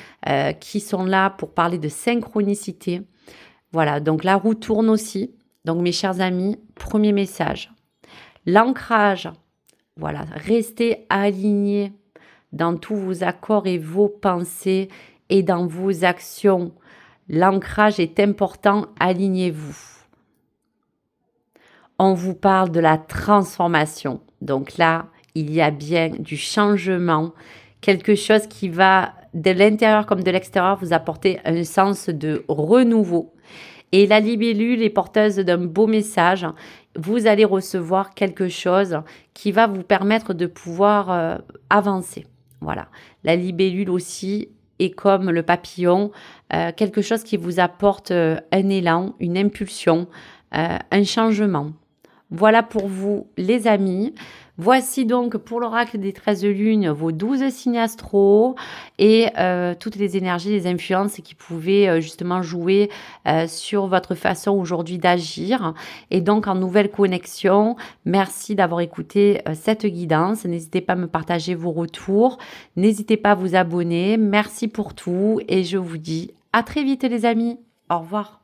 qui sont là pour parler de synchronicité. Voilà, donc la roue tourne aussi. Donc mes chers amis, premier message. L'ancrage, voilà, restez alignés dans tous vos accords et vos pensées et dans vos actions. L'ancrage est important, alignez-vous. On vous parle de la transformation. Donc là, il y a bien du changement, quelque chose qui va de l'intérieur comme de l'extérieur vous apporter un sens de renouveau. Et la libellule est porteuse d'un beau message. Vous allez recevoir quelque chose qui va vous permettre de pouvoir avancer. Voilà. La libellule aussi est comme le papillon, quelque chose qui vous apporte un élan, une impulsion, un changement. Voilà pour vous les amis. Voici donc pour l'oracle des 13 lunes vos 12 signes astro et toutes les énergies, les influences qui pouvaient justement jouer sur votre façon aujourd'hui d'agir. Et donc en nouvelle connexion, merci d'avoir écouté cette guidance. N'hésitez pas à me partager vos retours. N'hésitez pas à vous abonner. Merci pour tout et je vous dis à très vite les amis. Au revoir.